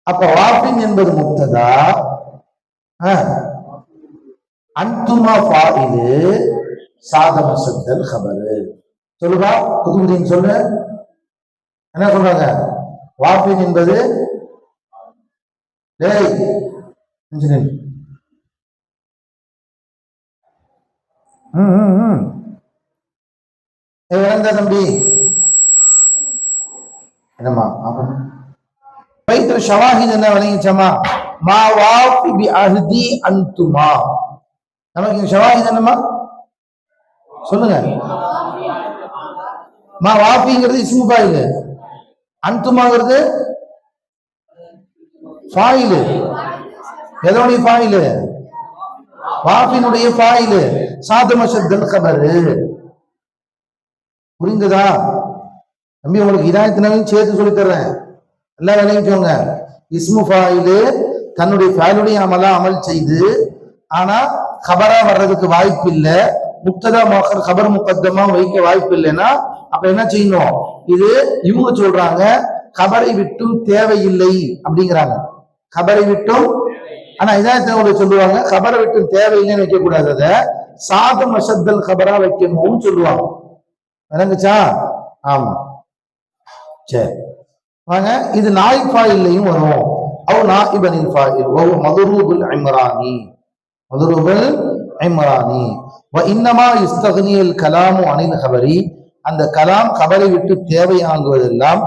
அப்ப வாஃபின் என்பது முப்ததா, அன்துமா ஃபாயிலு, சாதம சத்தல் ஹபரு. சொல்லுவா குதுபுதீன் சொல்லு, என்ன சொல்றாங்க? வாஃபின் என்பது தம்பி என்னம்மா ஷவாஹித் என்ன விளங்கிச்சமா? மா வாஃபி பி அஹதி அன்துமா. நமக்கு ஷவாஹித் என்னம்மா சொல்லுங்க? மா வாஃபிங்கிறது இஸ்மு ஃபாயில், அன்துமாங்கிறது ஃபாயில். எதனுடைய ஃபாயில்? வாஃபினுடைய ஃபாயில், சாதம ஷத்தல் கபரு. புரிந்ததா தம்பி? உங்களுக்கு இதாயத்தினாலும் சேர்த்து சொல்லி தர்றேன், எல்லாம் விளங்கிக்கோங்க. இஸ்மு ஃபாயிலு தன்னுடைய ஃபாயிலுடைய அமல் செய்து, ஆனா கபரா வர்றதுக்கு வாய்ப்பு இல்லை, முக்ததா முஅக்கர் கபர் முகத்தமா வைக்க வாய்ப்பு இல்லைன்னா அப்ப என்ன செய்யணும்? இது இவங்க சொல்றாங்க கபரை விட்டும் தேவையில்லை அப்படிங்கிறாங்க. கபரை விட்டும், ஆனா இதாயத்தினோட சொல்லுவாங்க கபரை விட்டும் தேவையில்லைன்னு வைக்க கூடாது, அதை சாதம் அஷத்தல் கபரா வைக்கணும்னு சொல்லுவாங்க. விளங்குச்சா? ஆமா, சரி வாங்க. இது நாயிப் ஃபாயில்லையும் வரும். அவ் நாயிபனில் ஃபாயில் வ மதுரூபுல் இம்ரானி, மதுரூபுல் இம்ரானி. வ இன்னமா இஸ்தக்னியல் கலாமு அனில் கபரி, அந்த கலாம் கபரை விட்டு தேவையாங்குவதெல்லாம்,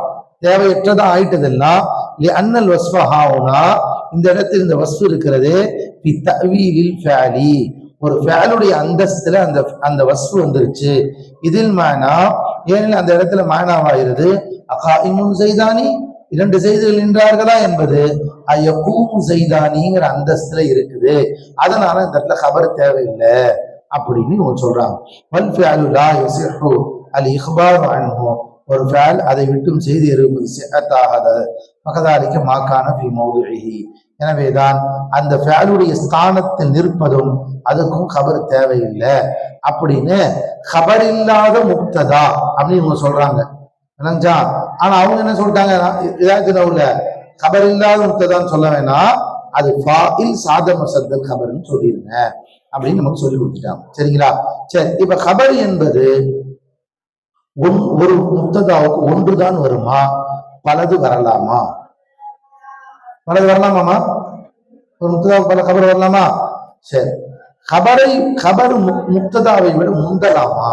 தேவையற்றதா ஆயிட்டதெல்லாம், அன்னல் வஸ்ஃபஹாவுனா இந்த இடத்தில் இந்த வஸ்ஃபு இருக்கிறது, பி தஅவீலில் ஃபஅலி, ஒரு ஃபஅலுடைய அந்தஸ்துல அந்த வஸ்ஃபு வந்துருச்சு. இதில் மானா, ஏனெனில் அந்த இடத்துல மானாவாகிறது அகாயிமுன் ஸைதானி, இரண்டு செய்திகள் நின்றார்களா என்பது அயகூமு ஸைதானிங்கிற அந்தஸ்துல இருக்குது. அதனால இந்த இடத்துல கபர் தேவையில்லை அப்படின்னு இவங்க சொல்றாங்க. வல் ஃபிஅலு லா யஸிஹு அல் இக்பாரு அன்ஹு, ஒரு ஃபஅல் அதை விட்டும் செய்தி இருப்பது சிஹத்தாஹத மகதாலிக்க மாக்கான ஃபி மௌதிஹி, எனவேதான் அந்த ஃபஅலுடைய ஸ்தானத்தில் நிற்பதும் அதுக்கும் கபர் தேவையில்லை அப்படின்னு கபர் இல்லாத முக்ததா அப்படின்னு இவங்க சொல்றாங்க. விளங்கா? ஆனா அவங்க என்ன சொல்லிட்டாங்க? இதாச்சுல கபர் இல்லாத முக்ததான்னு சொல்ல வேணாம், அது ஃபாயில் சாதம சத்தல் கபர்னு சொல்லிருங்க அப்படின்னு நமக்கு சொல்லி கொடுத்துட்டாங்க. சரிங்களா? சரி, இப்ப கபர் என்பது ஒரு முக்ததாவுக்கு ஒன்றுதான் வருமா, பலது வரலாமா? பலது வரலாமாமா? ஒரு முக்ததாவுக்கு பல கபர் வரலாமா? சரி, கபர் முக்ததாவை விட முந்தலாமா?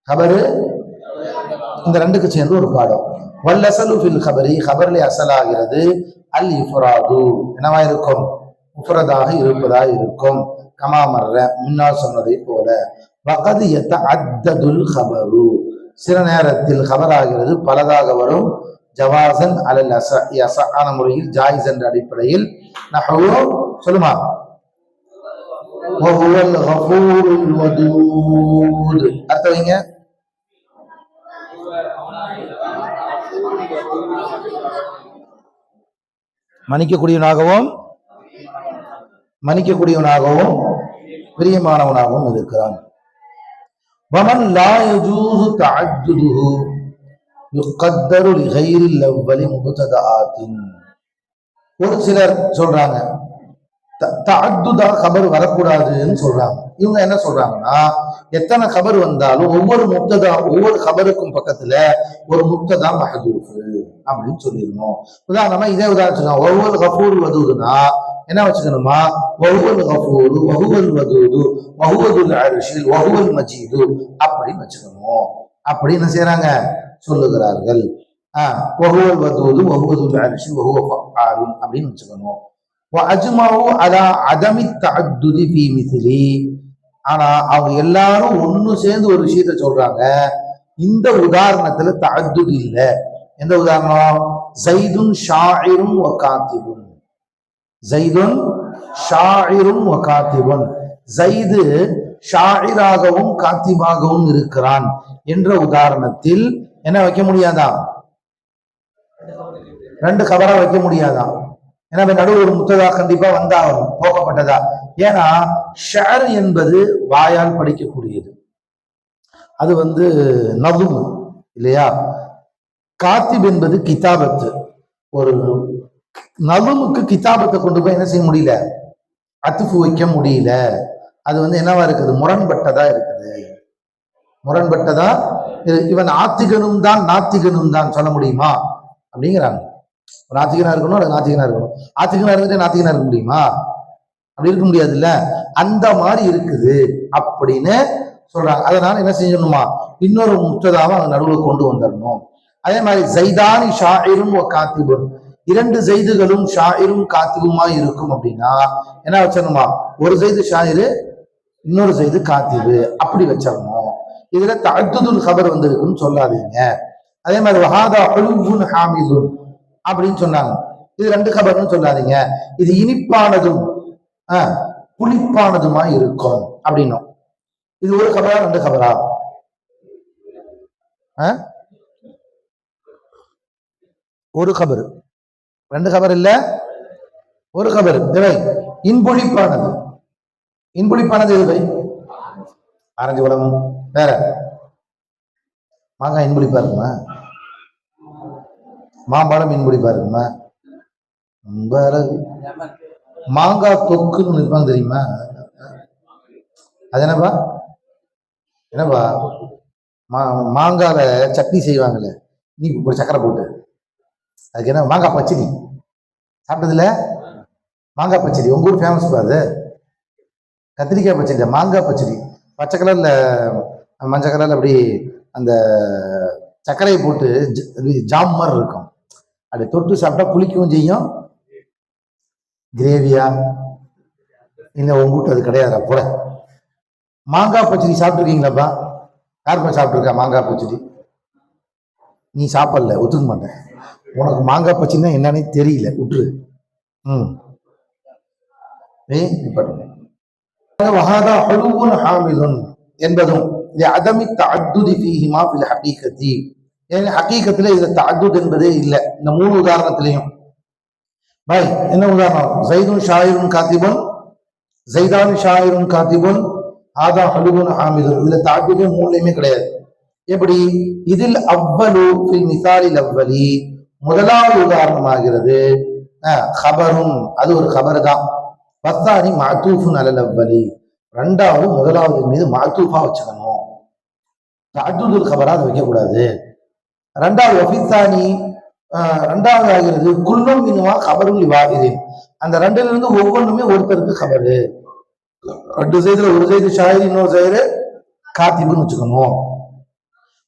கபரு இந்த ரெண்டுக்கு சேர்ந்து ஒரு பாடம். வல்லசலு ஃபில் கபரி, கபர்ல அசலாகிறது அல் இஃப்ராது, என்னவா இருக்கும்? முஃப்ரதாக இருப்பதாக இருக்கும். கமா மர்ர, முன்னால் சொன்னதை போல. வகது யதஅத்ததுல் கபரு, சில நேரத்தில் கபராகிறது பலதாக வரும். ஜவாசன் அலல் யஸஅன முறையில், ஜாயிஸ் என்ற அடிப்படையில். நஹவு சொல்லுமா? வஹுவல் கஃபூருல் வதூத், அர்த்தம் வைங்க. மன்னிக்கக்கூடியவனாகவும் பிரியமானவனாகவும் இருக்கிறான். வமன் லா யஜூஸு தஅத்துதுஹு யுகத்தரு லிகைரில் அவ்வலி முப்ததாஅத்தின், ஒரு சிலர் சொல்றாங்க தஅத்துதா கபர் வரக்கூடாதுன்னு சொல்றாங்க. இவங்க என்ன சொல்றாங்கன்னா, எத்தனை கபர் வந்தாலும் ஒவ்வொரு கபருக்கும் பக்கத்துல ஒரு முப்ததா மஹ்தூஃப் அப்படின்னு சொல்லிடணும். உதாரணமா இதே உதாரணம் ஒவ்வொரு கஃபூர் வதூதுனா என்ன வச்சுக்கணுமா, ஒவ்வொரு கஃபூரு வஹுவல் வதூது வஹுவதுல் அர்ஷில் வஹுவல் மஜீது அப்படின்னு வச்சுக்கணும். அப்படி என்ன செய்யறாங்க சொல்லுகிறார்கள். வஹுவல் வதூது வஹுவதுல் அர்ஷில் வஹுவ ஃபஆலுன் அப்படின்னு வச்சுக்கணும். ஆனா அவங்க எல்லாரும் ஒண்ணு சேர்ந்து ஒரு விஷயத்த சொல்றாங்க. இந்த உதாரணத்துல தஅத்துத் இல்ல. எந்த உதாரணம்? ஸைதுன் ஷாயிரும் வ காத்திபுன். ஸைதுன் ஷாயிரும் வ காத்திபுன். ஸைது ஷாயிராகவும் காத்திபாகவும் இருக்கிறான் என்ற உதாரணத்தில் என்ன வைக்க முடியாதா? ரெண்டு கபரா வைக்க முடியாதா? ஏன்னா நடுவு ஒரு முத்ததா கண்டிப்பா வந்தாகும், போகப்பட்டதா. ஏன்னா ஷஅர் என்பது வாயால் படிக்கக்கூடியது, அது நதும் இல்லையா. காத்திப் என்பது கிதாபத்து. ஒரு நதுமுக்கு கிதாபத்தை கொண்டு போய் என்ன செய்ய முடியல, அத்துஃபு வைக்க முடியல. அது என்னவா இருக்குது, முரண்பட்டதா இருக்குது. முரண்பட்டதா இவன் ஆத்திகனும் தான் நாத்திகனும் தான் சொல்ல முடியுமா அப்படிங்கிறாங்க. நாத்திகனா இருக்கணும், அது நாத்திகனா இருக்கணும். ஆத்திகனா இருந்துட்டு நாத்திகனா இருக்க முடியுமா? அப்படி இருக்க முடியாது இல்ல. அந்த மாதிரி இருக்குது அப்படின்னு சொல்றாங்க. அதனால என்ன செய்யணுமா, இன்னொரு முத்ததாவை அந்த நடுவில் கொண்டு வந்துடணும். அதே மாதிரி ஸைதானி ஷாயிரும் காத்திபுன், இரண்டு ஸைதுகளும் ஷாயிரும் காத்திபுமா இருக்கும் அப்படின்னா என்ன வச்சிடணுமா, ஒரு ஸைது ஷாயிரு இன்னொரு ஸைது காத்திபு அப்படி வச்சிடணும். இதுல தஅத்துதுல் கபர் வந்திருக்குன்னு சொல்லாதீங்க. அதே மாதிரி வஹாதா ஹுலுவுன் ஹாமிதுன் அப்படின்னு சொன்னாங்க. இது ரெண்டு கபர்னு சொல்லாதீங்க. இது இனிப்பானதும் புளிப்பானதுமா இருக்கும் அப்படின்னும். இது ஒரு கபரா ரெண்டு கபரா? ஒரு கபர், ரெண்டு கபர் இல்ல, ஒரு கபர். இன்புளிப்பானது. இன்புளிப்பானது எது பை? ஆரஞ்சு பழம். வேற மாங்காய் இன்புளிப்பா இருக்குமா? மாம்பழம் இன்புளிப்பா இருக்குமா? மாங்காய் தொக்குன்னு நிற்பாங்க தெரியுமா? அது என்னப்பா மாங்கால சட்னி செய்வாங்கல்ல, நீ ஒரு சக்கரை போட்டு, அதுக்கு என்ன மாங்காய் பச்சடி சாப்பிட்டதுல? மாங்காய் பச்சடி உங்க ஊர் ஃபேமஸ் பா. அது கத்திரிக்காய் பச்சடி, மாங்காய் பச்சடி. பச்சை கலர்ல மஞ்சள் கலர்ல அப்படி அந்த சர்க்கரையை போட்டு ஜாம் மாதிரி இருக்கும். அப்படி தொட்டு சாப்பிட்டா புளிக்கவும் செய்யும். கிரேவியா இல்லை உங்க வீட்டு அது கிடையாதுடா போல. மாங்காய் பச்சடி சாப்பிட்டுருக்கீங்களாப்பா? யாருப்பா சாப்பிட்ருக்கா மாங்காய் பச்சடி? நீ சாப்பிடல, ஒத்துக்க மாட்டேன். உனக்கு மாங்காய் பச்சடினா என்னன்னே தெரியல, விட்டுரு. என்பதும் இதுல தஅத்துத் என்பதே இல்லை. இந்த மூணு உதாரணத்திலையும் என்ன உதாரணம்? ஸைதுன் ஷாயிரும் காத்திபுன், ஸைதானி ஷாயிரும் காத்திபுன், ஹாதா ஹலுவுன் ஹாமிதுன். இதுல தஅத்துதே மூணுலயுமே கிடையாது. எப்படி? இதில் அவ்வலு ஃபில் மிசாலில் அவ்வலி, முதலாவது உதாரணமாகிறது கபரும், அது ஒரு கபர் தான். வஸ்தானி மஅதூஃபுன் அலல் அவ்வலி, ரெண்டாவது முதலாவது மீது மஅதூஃபா வச்சுக்கணும். தஅத்துதுல் கபரா அதை வைக்கக்கூடாது. ரெண்டாவது வஃபித்தானி, ரெண்டாவது ஆகிறது குல்லும் மின்ஹுமா கபருல் வாஹிதின், அந்த ரெண்டுல இருந்து ஒவ்வொன்றுமே ஒருத்தருக்கு கபரு. ரெண்டு சைதுல ஒரு சைது ஷாயிர் இன்னொரு சைடு காத்திபுன்னு வச்சுக்கணும்.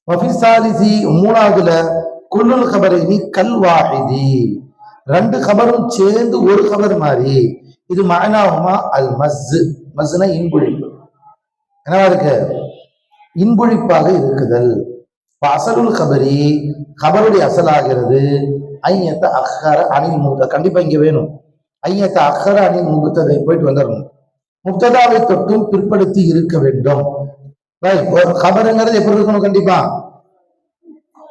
வஃபிசாலிசி, மூணாவதுல குல்லுல் கபரைனி கல் வாஹிதி, ரெண்டு கபரும் சேர்ந்து ஒரு கபர் மாதிரி. இது மஅனாஹுமா அல் மஸ்ஸு, மஸ்னா இன்புழிப்பு. என்னவா இருக்கு? இன்புழிப்பாக இருக்குதல். அசலுல் கபரி, கபருடைய அசலாகிறது ஐயத்த அஹ்ஹர அனில் முப்ததா. கண்டிப்பா இங்க வேணும் ஐயத்த அஹ்ஹர அனில் முப்ததை, போயிட்டு வந்துடணும். முப்ததாவை தொட்டும் பிற்படுத்தி இருக்க வேண்டும். கபருங்கிறது எப்படி இருக்கணும்? கண்டிப்பா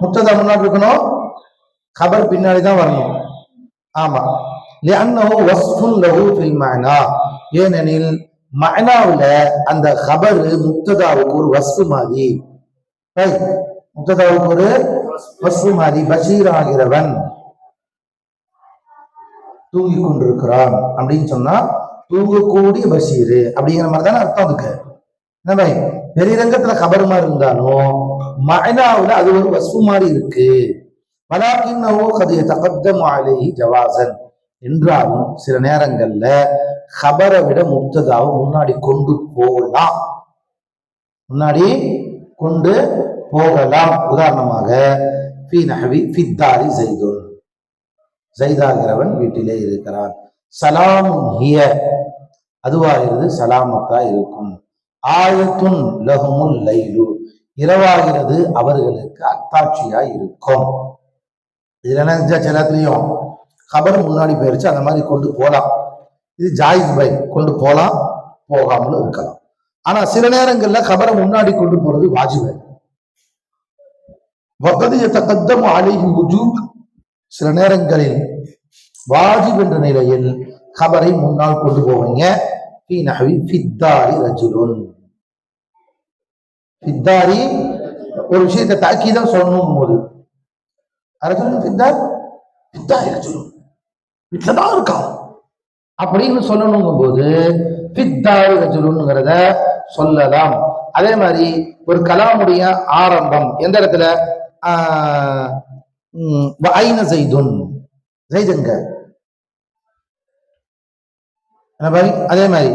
முப்ததா முன்னாடி இருக்கணும், கபர் பின்னாடி தான் வரணும். ஆமா, லிஅன்னஹு வஸ்ஃபுன் லஹு ஃபில் மஅனா, ஏனெனில் மஅனாவுல அந்த கபர் முப்ததாவுக்கு ஒரு வஸ்ஃப் மாதிரி. முப்ததாவுக்கு ஒரு வஸ்ஃப் மாதிரி. பஷீர் ஆகிறவன், தூங்கி கொண்டிருக்கிறான் அப்படின்னு சொன்னா தூங்கக்கூடிய பஷீரு அப்படிங்கிற மாதிரி தானே அர்த்தம் அதுக்கு. என்ன பாய், வெளிரங்கத்துல கபர் மாதிரி இருந்தாலும் மஅனாவுல அது ஒரு வஸ்ஃபு மாதிரி இருக்கு. வலாக்கின்னஹு கத் யதகத்தமு அலைஹி ஜவாஸன், என்றாலும் சில நேரங்கள்ல கபரை விட முப்ததாவை முன்னாடி கொண்டு போகலாம், முன்னாடி கொண்டு போகலாம். உதாரணமாக ஃபீ நஹ்வி ஃபித்தாரி ஸைதுன், ஸைதாகிறவன் வீட்டிலே இருக்கிறான். சலாமுன் ஹிய, அதுவாகிறது சலாமத்தா இருக்கும். ஆயத்துன் லஹுமுல் லைலு, இரவாகிறது அவர்களுக்கு அத்தாட்சியா இருக்கும். இதுல என்ன எல்லாத்துலயும் கபர் முன்னாடி போயிருச்சு, அந்த மாதிரி கொண்டு போலாம். இது ஜாயிஸ் பை, கொண்டு போலாம், போகாமலும் இருக்கலாம். ஆனா சில நேரங்கள்ல கபரை முன்னாடி கொண்டு போறது வாஜிபு. வகத் யதகத்தமு அலைஹி வுஜூப், சில நேரங்களில் வாஜிப் என்ற நிலையில் கபரை முன்னால் கொண்டு போவீங்க. ஃபீ நஹ்வி ஃபித்தாரி ரஜுலுன், ஃபித்தாரி ஒரு விஷயத்தை தாக்கி தான் சொல்லணும் போது ரஜுலுன் ஃபித்தார், ஃபித்தாரி ரஜுலுன் வீட்டில தான் இருக்கான் அப்படின்னு சொல்லணுங்கும் போது ஃபித்தாரி ரஜுலுன்ங்கிறத சொல்லலாம். அதே மாதிரி ஒரு கலாமுடைய ஆரம்பம் எந்த இடத்துல, ஐன ஸைதுன், ஸைதுங்க. அதே மாதிரி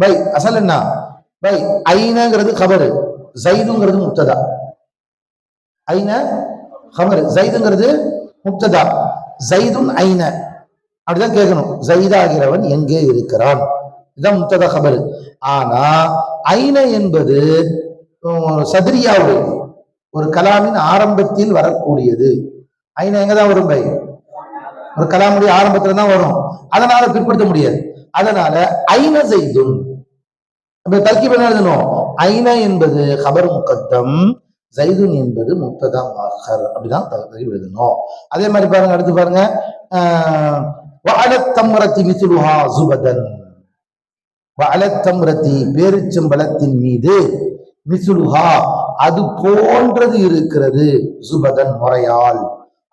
பை அசல் என்ன, பை ஐனங்கிறது கபரு, ஸைதுங்கிறது முப்ததா. ஐன கபரு, ஸைதுங்கிறது முப்ததா. ஸைதுன் ஐன அப்படிதான் கேட்கணும். ஸைதாகிறவன் எங்கே இருக்கிறான், இதுதான் முப்ததா கபரு. ஆனா ஐன என்பது சதுரியாவுடையது, ஒரு கலாமின் ஆரம்பத்தில் வரக்கூடியது. ஐன எங்கதான் வரும் பை, ஒரு கலாமுடைய ஆரம்பத்துல தான் வரும், அதனால பிற்படுத்த முடியாது. அதனால ஐன ஸைதுன் தர்கீப் என்ன எழுதணும், ஐன என்பது கபர் முகத்தம், ஸைதுன் என்பது முப்ததா முஅக்கர், அப்படிதான் தர்கீப் எழுதணும். அதே மாதிரி பாருங்க, அடுத்து பாருங்க, வஅலத் தம்ரத்தி மிஸ்லுஹா ஸுபதன், வஅலத் தம்ரத்தி பேரிச்சம்பழத்தின் மீது, மிஸ்லுஹா அது போன்றது இருக்கிறது, ஸுபதன் முறையால்.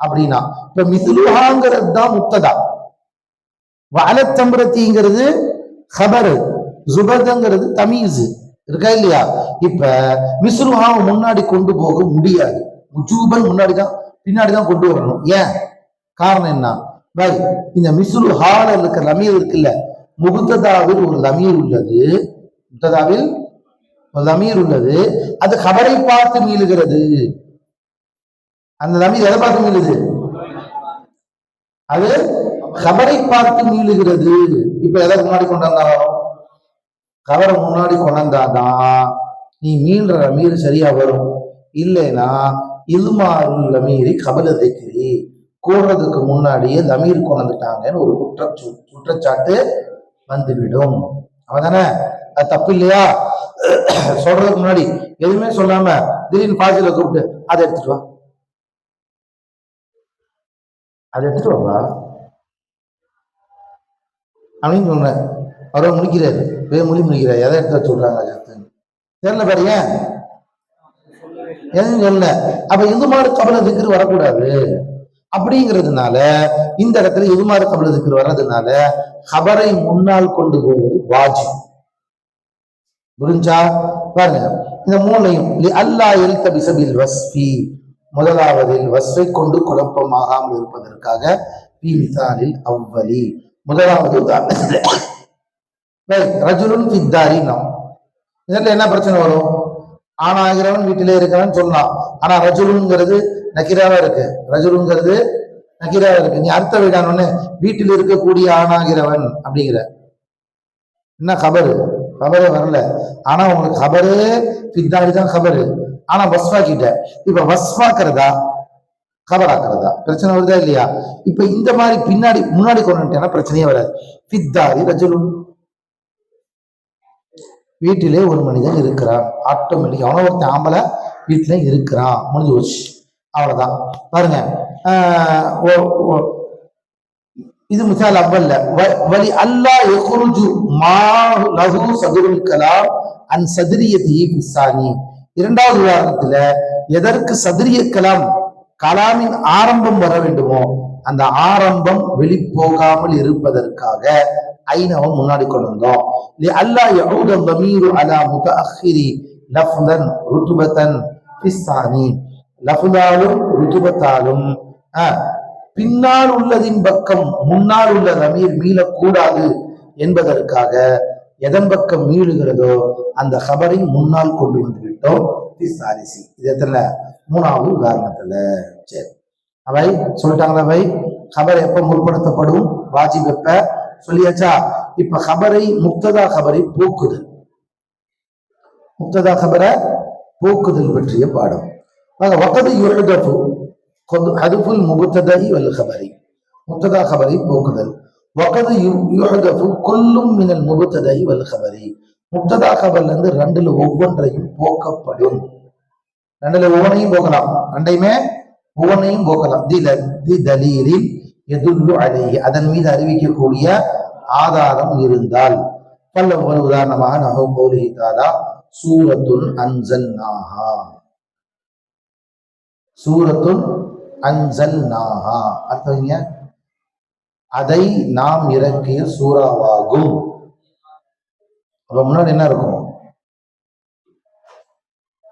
அப்படின்னா இப்ப மிஸ்லுஹாங்கிறது தான் முப்ததா, வஅலத் தம்ரத்திங்கிறது கபர், ஸுபதங்கிறது தமீஸ் இருக்கா இல்லையா. இப்ப மிஸ்லுஹாவை முன்னாடி கொண்டு போக முடியாது, உஜூபன் முன்னாடி தான் பின்னாடி தான் கொண்டு வரணும். ஏன் காரணம் என்ன பாய், இந்த மிஸ்லுஹால இருக்கிற லமீர் இருக்குல்ல, முப்ததாவில் ஒரு லமீர் உள்ளது, முப்ததாவில் ஒரு லமீர் உள்ளது, அது கபரை பார்த்து மீளுகிறது. அந்த லமீர் எதை பார்த்து மீளுது, அது கபரை பார்த்து மீளுகிறது. இப்ப எதை முன்னாடி கொண்டாந்தாலும், கபரை முன்னாடி கொண்டாந்தாதான் நீ மீள்ற லமீர் சரியா வரும். இல்லைன்னா இதுமாறு லமீரி கபல தைக்கிறி, கூடுறதுக்கு முன்னாடியே லமீர் கொண்டுட்டாங்கன்னு ஒரு குற்றச்சாட்டு வந்துவிடும். அவதானே, அது தப்பு இல்லையா. சொல்றதுக்கு முன்னாடி எதுவுமே சொல்லாம திடீர்னு பாசில கூப்பிட்டு அதை எடுத்துட்டு வா, அதை எடுத்துட்டு வாப்பா அப்படின்னு சொன்னேன். அவர் முடிக்கிறாரு, மொழி முடிக்கிறார், எதை எடுத்து வச்சு விட்றாங்க தெரியல பாருங்க, எதுவும் சொல்ல. அப்ப எதுமாறு கபல திக்ர் வரக்கூடாது. அப்படிங்கிறதுனால இந்த இடத்துல எதுமாறு கபல திக்ர் வர்றதுனால கபரை முன்னால் கொண்டு போவது வாஜிப். புரிஞ்சா பாருங்க, இந்த மூணையும் அல்லா எல்தபிஸபில் வஸ்ஃபி, முதலாவதில் வஸ்ஃபை கொண்டு குழப்பமாகாமல் இருப்பதற்காக, பி மிசாலில் அவ்வலி, முதலாவது உதாரணத்தில் ரஜுலுன் ஃபித்தாரி. இதுல என்ன பிரச்சனை வரும், ஆணாகிறவன் வீட்டிலே இருக்கிறான்னு சொல்லலாம். ஆனா ரஜுலுங்கிறது நக்கிராவா இருக்கு, ரஜுலுங்கிறது நக்கிராவா இருக்கு. நீ அர்த்த வீடானு வீட்டில் இருக்கக்கூடிய ஆணாகிறவன் அப்படிங்கிற என்ன கபரு, கபரே வரல. ஆனா உங்களுக்கு கபரே ஃபித்தாரி தான் கபரு, ஆனா வஸ்ஃபாக்கிட்ட. இப்ப வஸ்ஃபாக்கிறதா கபராக்கிறதா பிரச்சனை வருதா இல்லையா. இப்ப இந்த மாதிரி பின்னாடி முன்னாடி கொண்டுட்டேன்னா பிரச்சனையே வராது. ஃபித்தாரி ரஜுலுன், வீட்டிலே ஒரு மனிதன் இருக்கிறான், ஆட்டோமேட்டிக் அவன ஒருத்தன் ஆம்பளை வீட்டில இருக்கிறான், முடிஞ்சு போச்சு, அவ்வளவுதான். பாருங்க, இது மிசால் அவ்வல்ல. வலி அல்லாஹ் யக்ருஜு மா லஹு சதுருல் கலாம் அன் சதுரியதி ஃபிஸ்ஸானி. இரண்டாவது உதாரணத்துல எதற்கு சதுரிய கலாம், கலாமின் ஆரம்பம் வர வேண்டுமோ அந்த ஆரம்பம் வெளிப்போகாமல் இருப்பதற்காக ஐனவை முன்னாடி கொண்டு வந்தோம். அல்லா யஊத தமீரு அலா முதஅக்கிரி லஃப்தன் ருதுபத்தன் ஃபிஸ்ஸானி, லஃப்தாலும் ருதுபத்தாலும் பின்னால் உள்ளதின் பக்கம் முன்னால் உள்ள தமீர் மீளக்கூடாது என்பதற்காக எதன் பக்கம் மீளுகிறதோ அந்த கபரை முன்னால் கொண்டு வந்து விட்டோம். இதுல மூணாவது உதாரணத்துல. சரி, அவை சொல்லிட்டாங்களா? அவை கபர் எப்ப முற்படுத்தப்படும், வாஜிப் எப்ப சொல்லியாச்சா? இப்ப கபரை முக்ததா கபரை போக்குதல், முக்ததா கபரை போக்குதல் பற்றிய பாடம். வகது யுஹ்தஃபு ஹதுஃபுல் முப்ததஇ வல் கபரி, முக்ததா கபரை போக்குதல். வகது யுஹ்தஃபு குல்லும் மினல் முப்ததஇ வல் கபரி, முப்ததா கபர்ல இருந்து ரெண்டுல ஒவ்வொன்றையும் போக்கப்படும். ரெண்டுல ஒவ்வொன்றையும் போக்கலாம், ரெண்டையுமே ஒவ்வொன்றையும் போக்கலாம். தலீலில் யதுல்லு அலைஹி, அதன் மீது அறிவிக்கக்கூடிய ஆதாரம் இருந்தால். பல்ல உதாரணமாக நஹு கௌலிஹி தஆலா சூரத்துன் அன்ஸல்நாஹா, சூரத்துன் அன்ஸல்நாஹா அர்த்தம் அதை நாம் இறக்கிய சூறாவாகும். அப்ப முன்னாடி என்ன இருக்கும்?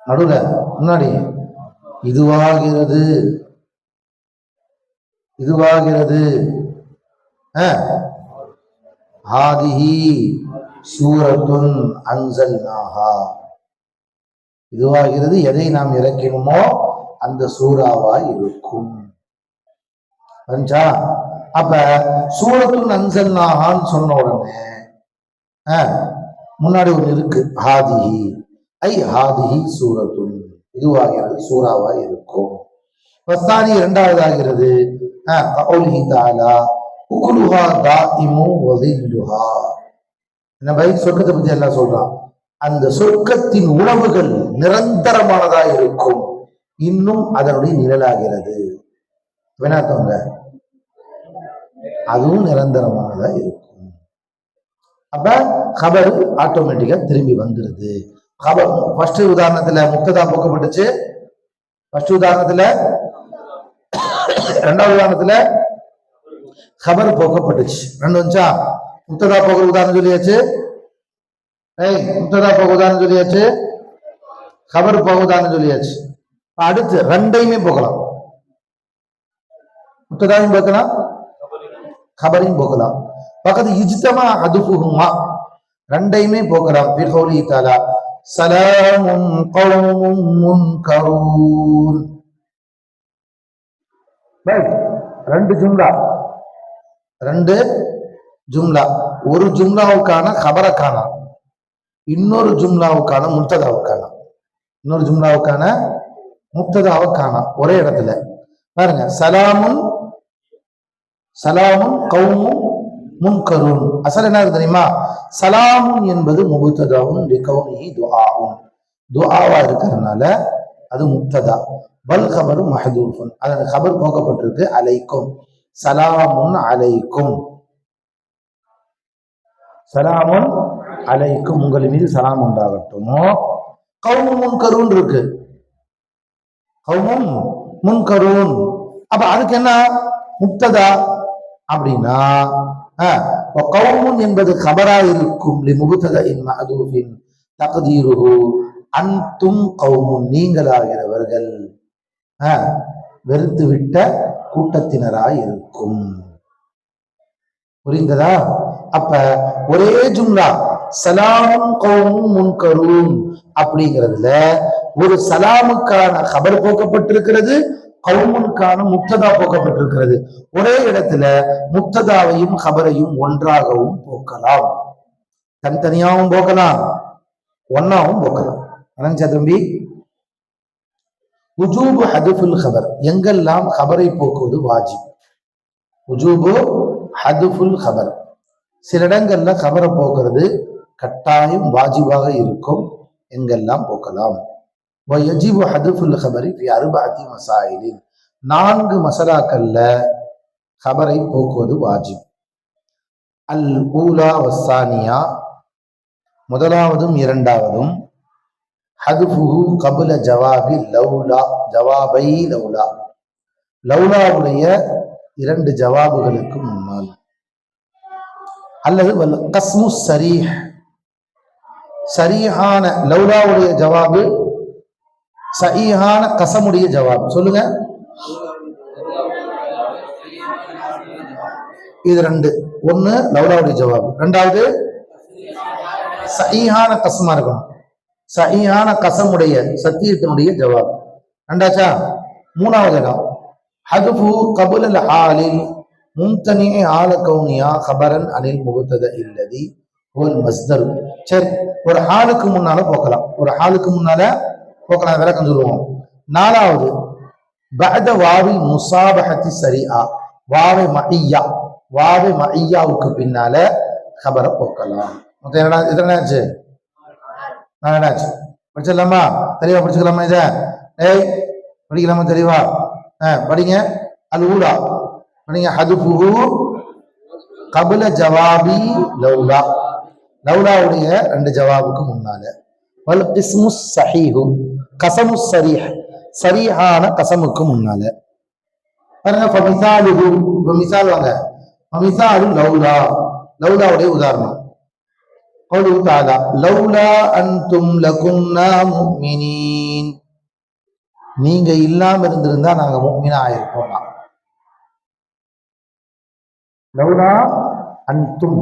நடுவுல முன்னாடி இதுவாகிறது, இதுவாகிறது. ஹாதிஹி சூரத்துன் அன்ஸல்நாஹா, இதுவாகிறது எதை நாம் இறக்கினோமோ அந்த சூறாவா இருக்கும். அப்ப சூரத்துன் அன்ஸல்நாஹான்னு சொன்ன உடனே முன்னாடி ஒண்ணு இருக்கு, ஹாதிஹி ஐ ஹாதிஹி சூரத்துன், இதுவாகிறது சூறாவா இருக்கும். வஸ்தானி இரண்டாவதாகிறது கௌலிஹி தஆலா உகுலுஹா தாஇமு வஸில்லுஹா. என்ன பை சொர்க்கத்தை பத்தி எல்லாம் சொல்றான். அந்த சொர்க்கத்தின் உணவுகள் நிரந்தரமானதா இருக்கும், இன்னும் அதனுடைய நிழலாகிறது. வேணாத்தவங்க அதுவும் நிரந்தரமானதா இருக்கும். அப்ப கபர் ஆட்டோமேட்டிக்கா திரும்பி வந்துருது. கபர் ஃபர்ஸ்ட் உதாரணத்துல முக்ததா போக்கப்பட்டுச்சு, ஃபர்ஸ்ட் உதாரணத்துல. ரெண்டாவது உதாரணத்துல கபர் போக்கப்பட்டுச்சு. ரெண்டு வந்துச்சா? முக்ததா போகிற உதாரணம் சொல்லியாச்சு, முக்ததா போக உதாரணம் சொல்லியாச்சு, கபர் போக உதாரணம் சொல்லியாச்சு. அடுத்து ரெண்டையுமே போகலாம், முக்ததாவையும் போக்கலாம் கபரையும் போகலாம். பக்கத்து இஜ்தமா அதுஃபுஹுமா, ரெண்டையுமே போகலாம். ஃபி கௌலிஹி தஆலா சலாமுன் கௌமுன் முன்கரூன். ரெண்டு ஜும்லா, ரெண்டு ஜும்லா. ஒரு ஜும்லாவுக்கான கபரக்கான, இன்னொரு ஜும்லாவுக்கான முப்ததாவுக்கான, இன்னொரு ஜும்லாவுக்கான முப்ததாவுக்கான ஒரே இடத்துல பாருங்க. சலாமுன் சலாமுன் கௌமுன் முன்கரூன். அசல் என்ன தெரியுமா? சலாமுன் என்பது முப்ததாவும் லிகௌனிஹி துஆஉன், துஆவா இருக்கிறதுனால அது முப்ததா. வல் கபரு மஹ்தூஃபுன், அதன் கபர் போக்கப்பட்டிருக்கு. அலைக்கும் சலாமுன் அலைக்கும், சலாமுன் அலைக்கும் உங்கள் மீது சலாம் உண்டாகட்டும். கௌமுன் முன்கரூன் இருக்கு, கௌமுன் முன்கரூன். அப்ப அதுக்கு என்ன முப்ததா அப்படின்னா கௌமுன் என்பது கபரா இருக்கும். லிமுப்ததஇன் மஹ்தூஃபின் தக்தீருஹு அன்தும் கௌமுன், நீங்களாகிறவர்கள் வெறுத்து விட்ட கூட்டத்தினராய் இருக்கும். புரிந்ததா? அப்ப ஒரே ஜும்லா சலாமுன் கௌமுன் முன்கரூன் அப்படிங்கிறதுல ஒரு சலாமுக்கான கபர் போக்கப்பட்டிருக்கிறது, கௌமுனுக்கான முப்ததா போக்கப்பட்டிருக்கிறது. ஒரே இடத்துல முப்ததாவையும் கபரையும் ஒன்றாகவும் போக்கலாம், தனித்தனியாகவும் போக்கலாம், ஒன்னாவும் போக்கலாம். அனஞ்சா தம்பி, உஜூபு ஹதுஃபுல் கபர், எங்கெல்லாம் கபரை போக்குவது வாஜிப். உஜூபு ஹதுஃபுல் கபர், சில இடங்கள்ல கபரை போக்குறது கட்டாயம் வாஜிபாக இருக்கும், எங்கெல்லாம் போக்கலாம். வயஜிபு ஹதுஃபுல் கபரி ஃபி அர்பஅத்தி மசாயிலின், 4 மசலாக்கள்ல கபரை போக்குவது வாஜிப். அல் ஊலா வஸ்ஸானியா, முதலாவதும் இரண்டாவதும். ஹதுஃபுஹு கபுல ஜவாபி லௌலா, ஜவாபை லௌலா, லௌலாவுடைய 2 ஜவாபுகளுக்கு முன்னால். அல்லது வல் கஸ்மு சரீஹ், சரீஹான லௌலாவுடைய ஜவாபு, சஈஹான கசமுடைய ஜவாப். சொல்லுங்க. இது ரெண்டு. ஒண்ணு லௌலாவுடைய ஜவாப், ரெண்டாவது சஈஹான கசமா இருக்கணும், சஈஹான கசமுடைய சத்தியத்தினுடைய ஜவாப். ரெண்டாச்சா? மூணாவது இடம் ஹதுஃபு கபுல் அல் ஹாலில் மும்தனி ஆல கௌனியா ஹபரன் அனில் முபத்தத இல்லதி ஒல் மஸ்தர். சரி, ஒரு ஹாலுக்கு முன்னால போக்கலாம், ஒரு ஹாலுக்கு முன்னால போக்கலாம், விளக்கம் சொல்லுவோம். நாலாவது பஅத வாவில் முசாபஹத்தி சரிஆ, வாவை மஇய்யா, வாவை மஇய்யாவுக்கு பின்னால ஹபரை போக்கலாம். மொத்தம் என்னடா எத்தனாச்சு? நாலாச்சு. படிச்சிடலாமா? தெளிவா படிச்சுக்கலாமா? இத ஏய் படிக்கலாமா தெளிவா? படிங்க. அல் ஊலா படிங்க. ஹதுஃபுஹு கபுல ஜவாபி லௌலா, லௌலாவுடைய ரெண்டு ஜவாபுக்கு முன்னால. வல் கிஸ்மு ஸஹீஹு கஸமு ஸரீஹ், ஸரீஹான கஸமுக்கு முன்னால. பாருங்க. ஃபமிசாலுஹு, மிசால் வாங்க. ஃபமிசாலு லௌலா, லௌலாவுடைய உதாரணம் கௌலுஹு தஆலா லௌலா அன்தும் லகுன்னா முஃமினீன், நீங்க இல்லாம இருந்திருந்தா நாங்க முஃமினா ஆயிருப்போம். லௌலா அன்தும்.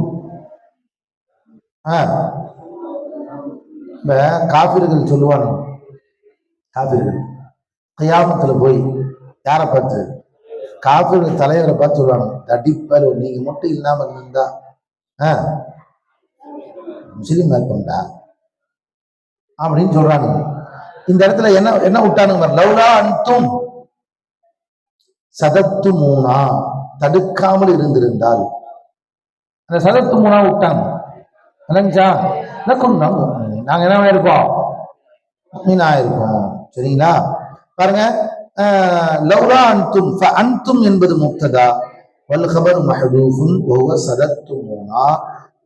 இப்ப காபிர்கள் சொல்லுவாங்க, காபிர்கள் கியாமத்துல போய் யாரை பார்த்து? காபிர்கள் தலைவரை பார்த்து சொல்லுவாங்க, தடிப்பல் நீங்க மட்டும் இல்லாம இருந்திருந்தா முஸ்லீம் இருப்போம்டா அப்படின்னு சொல்றாங்க. இந்த இடத்துல என்ன என்ன விட்டானுங்க? லௌலா அன்தும் சதத்து மூனா, தடுக்காமல் இருந்திருந்தால். அந்த சதத்து மூனா விட்டாங்க. நாங்க என்ன இருப்போம்? மீனா இருப்போம். சரிங்களா? பாருங்க. லௌலா அன்தும், அன்தும் என்பது முப்ததா, வல் கபர் மஹ்தூஃபுன் வஹுவ சதத்து மூனா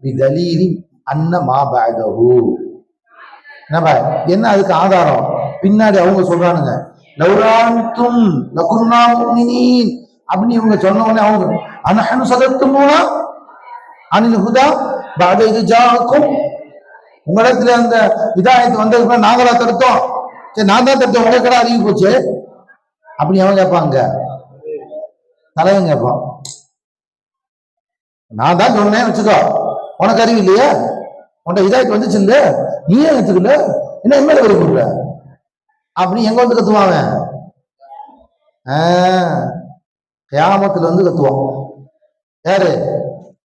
பிதலீலி அன்ன மா பஅதஹு. என்ன அதுக்கு ஆதாரம்? பின்னாடி அவங்க சொல்றானுங்க லௌலா அன்தும் லகுன்னா முஃமினீன் அப்படின்னு இவங்க சொன்ன உடனே அவங்க அன்ஹனு சதத்து மூனா அனில் ஹுதா பஅத இத் ஜாஅக்கும், உங்களிடத்துல அந்த இதாயத்து வந்ததுக்கு நாங்களா தடுத்தோம்? சரி, நான் தான் தடுத்தோம், உங்க கடை அறிவு போச்சு அப்படி அவன் கேட்பாங்க. தலைவன் கேட்பான், நான் தான் சொன்னேன் வச்சுக்கோ, உனக்கு அறிவு இல்லையா? உன்ட இதாயத்து வந்துச்சு இல்ல, நீயே எடுத்துக்கல, என்ன என்ன வரி கொடுக்குற அப்படி எங்க வந்து கத்துவாங்க? கியாமத்துல வந்து கத்துவான். யாரு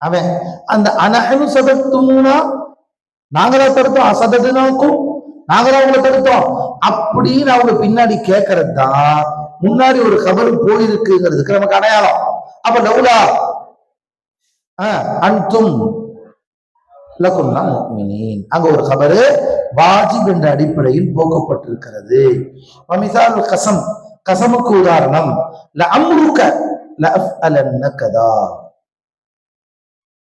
அவன்? அந்த அனஹனு சதத்துமுனா, நாங்களா தடுத்தோம், அசதனாக்கும் நாங்களா அவங்களை தடுத்தோம் அப்படின்னு அவங்க பின்னாடி கேட்கறது தான் முன்னாடி ஒரு கபர் போயிருக்குங்கிறதுக்கு நமக்கு அடையாளம். அப்ப லௌலா அன்தும் லகுன்னா முஃமினீன், அங்க ஒரு கபரு வாஜிப் என்ற அடிப்படையில் போக்கப்பட்டிருக்கிறது. வமிசால் கஸம், கஸமுக்கு உதாரணம் லஅம்ருக லஅஃஅலன்ன கதா,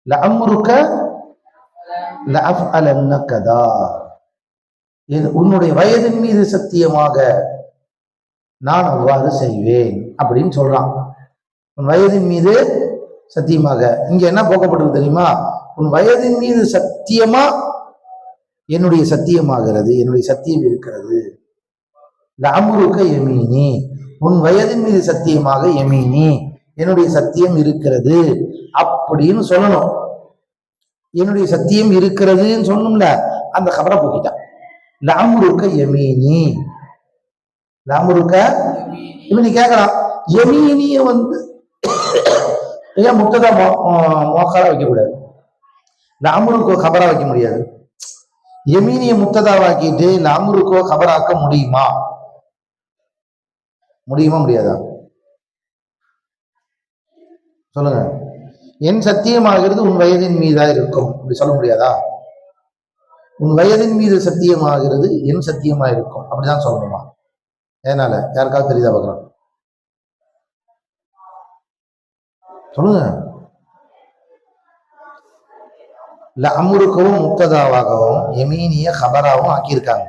லஅம்ருக லஅஃஅலன்ன கதா, உன்னுடைய வயதின் மீது சத்தியமாக நான் அவ்வாறு செய்வேன் அப்படின்னு சொல்றான். உன் வயதின் மீது சத்தியமாக, இங்க என்ன போக்கப்பட்டிருக்கு தெரியுமா? உன் வயதின் மீது சத்தியமா என்னுடைய சத்தியமாகிறது, என்னுடைய சத்தியம் இருக்கிறது. லஅம்ருக யமீனி, உன் வயதின் மீது சத்தியமாக யமீனி என்னுடைய சத்தியம் இருக்கிறது அப்படின்னு சொல்லணும். என்னுடைய சத்தியம் இருக்கிறதுன்னு சொல்லணும்ல, அந்த கபரை போக்கிட்டான். லஅம்ருக யமீனி, லஅம்ருக இப்ப நீ கேட்கலாம், யமீனிய வந்து ஏன் முத்ததா மோக்காலா வைக்க கூடாது? லஅம்ருக்கோ கபரா வைக்க முடியாது. யமீனிய முத்ததாவாக்கிட்டு லஅம்ருக்கோ கபராக்க முடியுமா? முடியுமா முடியாதா? சொல்லுங்க. என் சத்தியமாகிறது உன் வயதின் மீதா இருக்கும், அப்படி சொல்ல முடியாதா? உன் வயதின் மீது சத்தியமாகிறது என் சத்தியமா இருக்கும், அப்படிதான் சொல்லணுமா? ஏனால யாருக்காவது தெரியுதா பார்க்கலாம்? சொல்லுங்க. லஅம்ருக்கவும் முக்ததாவாகவும் யமீனிய கபராவும் ஆக்கியிருக்காங்க,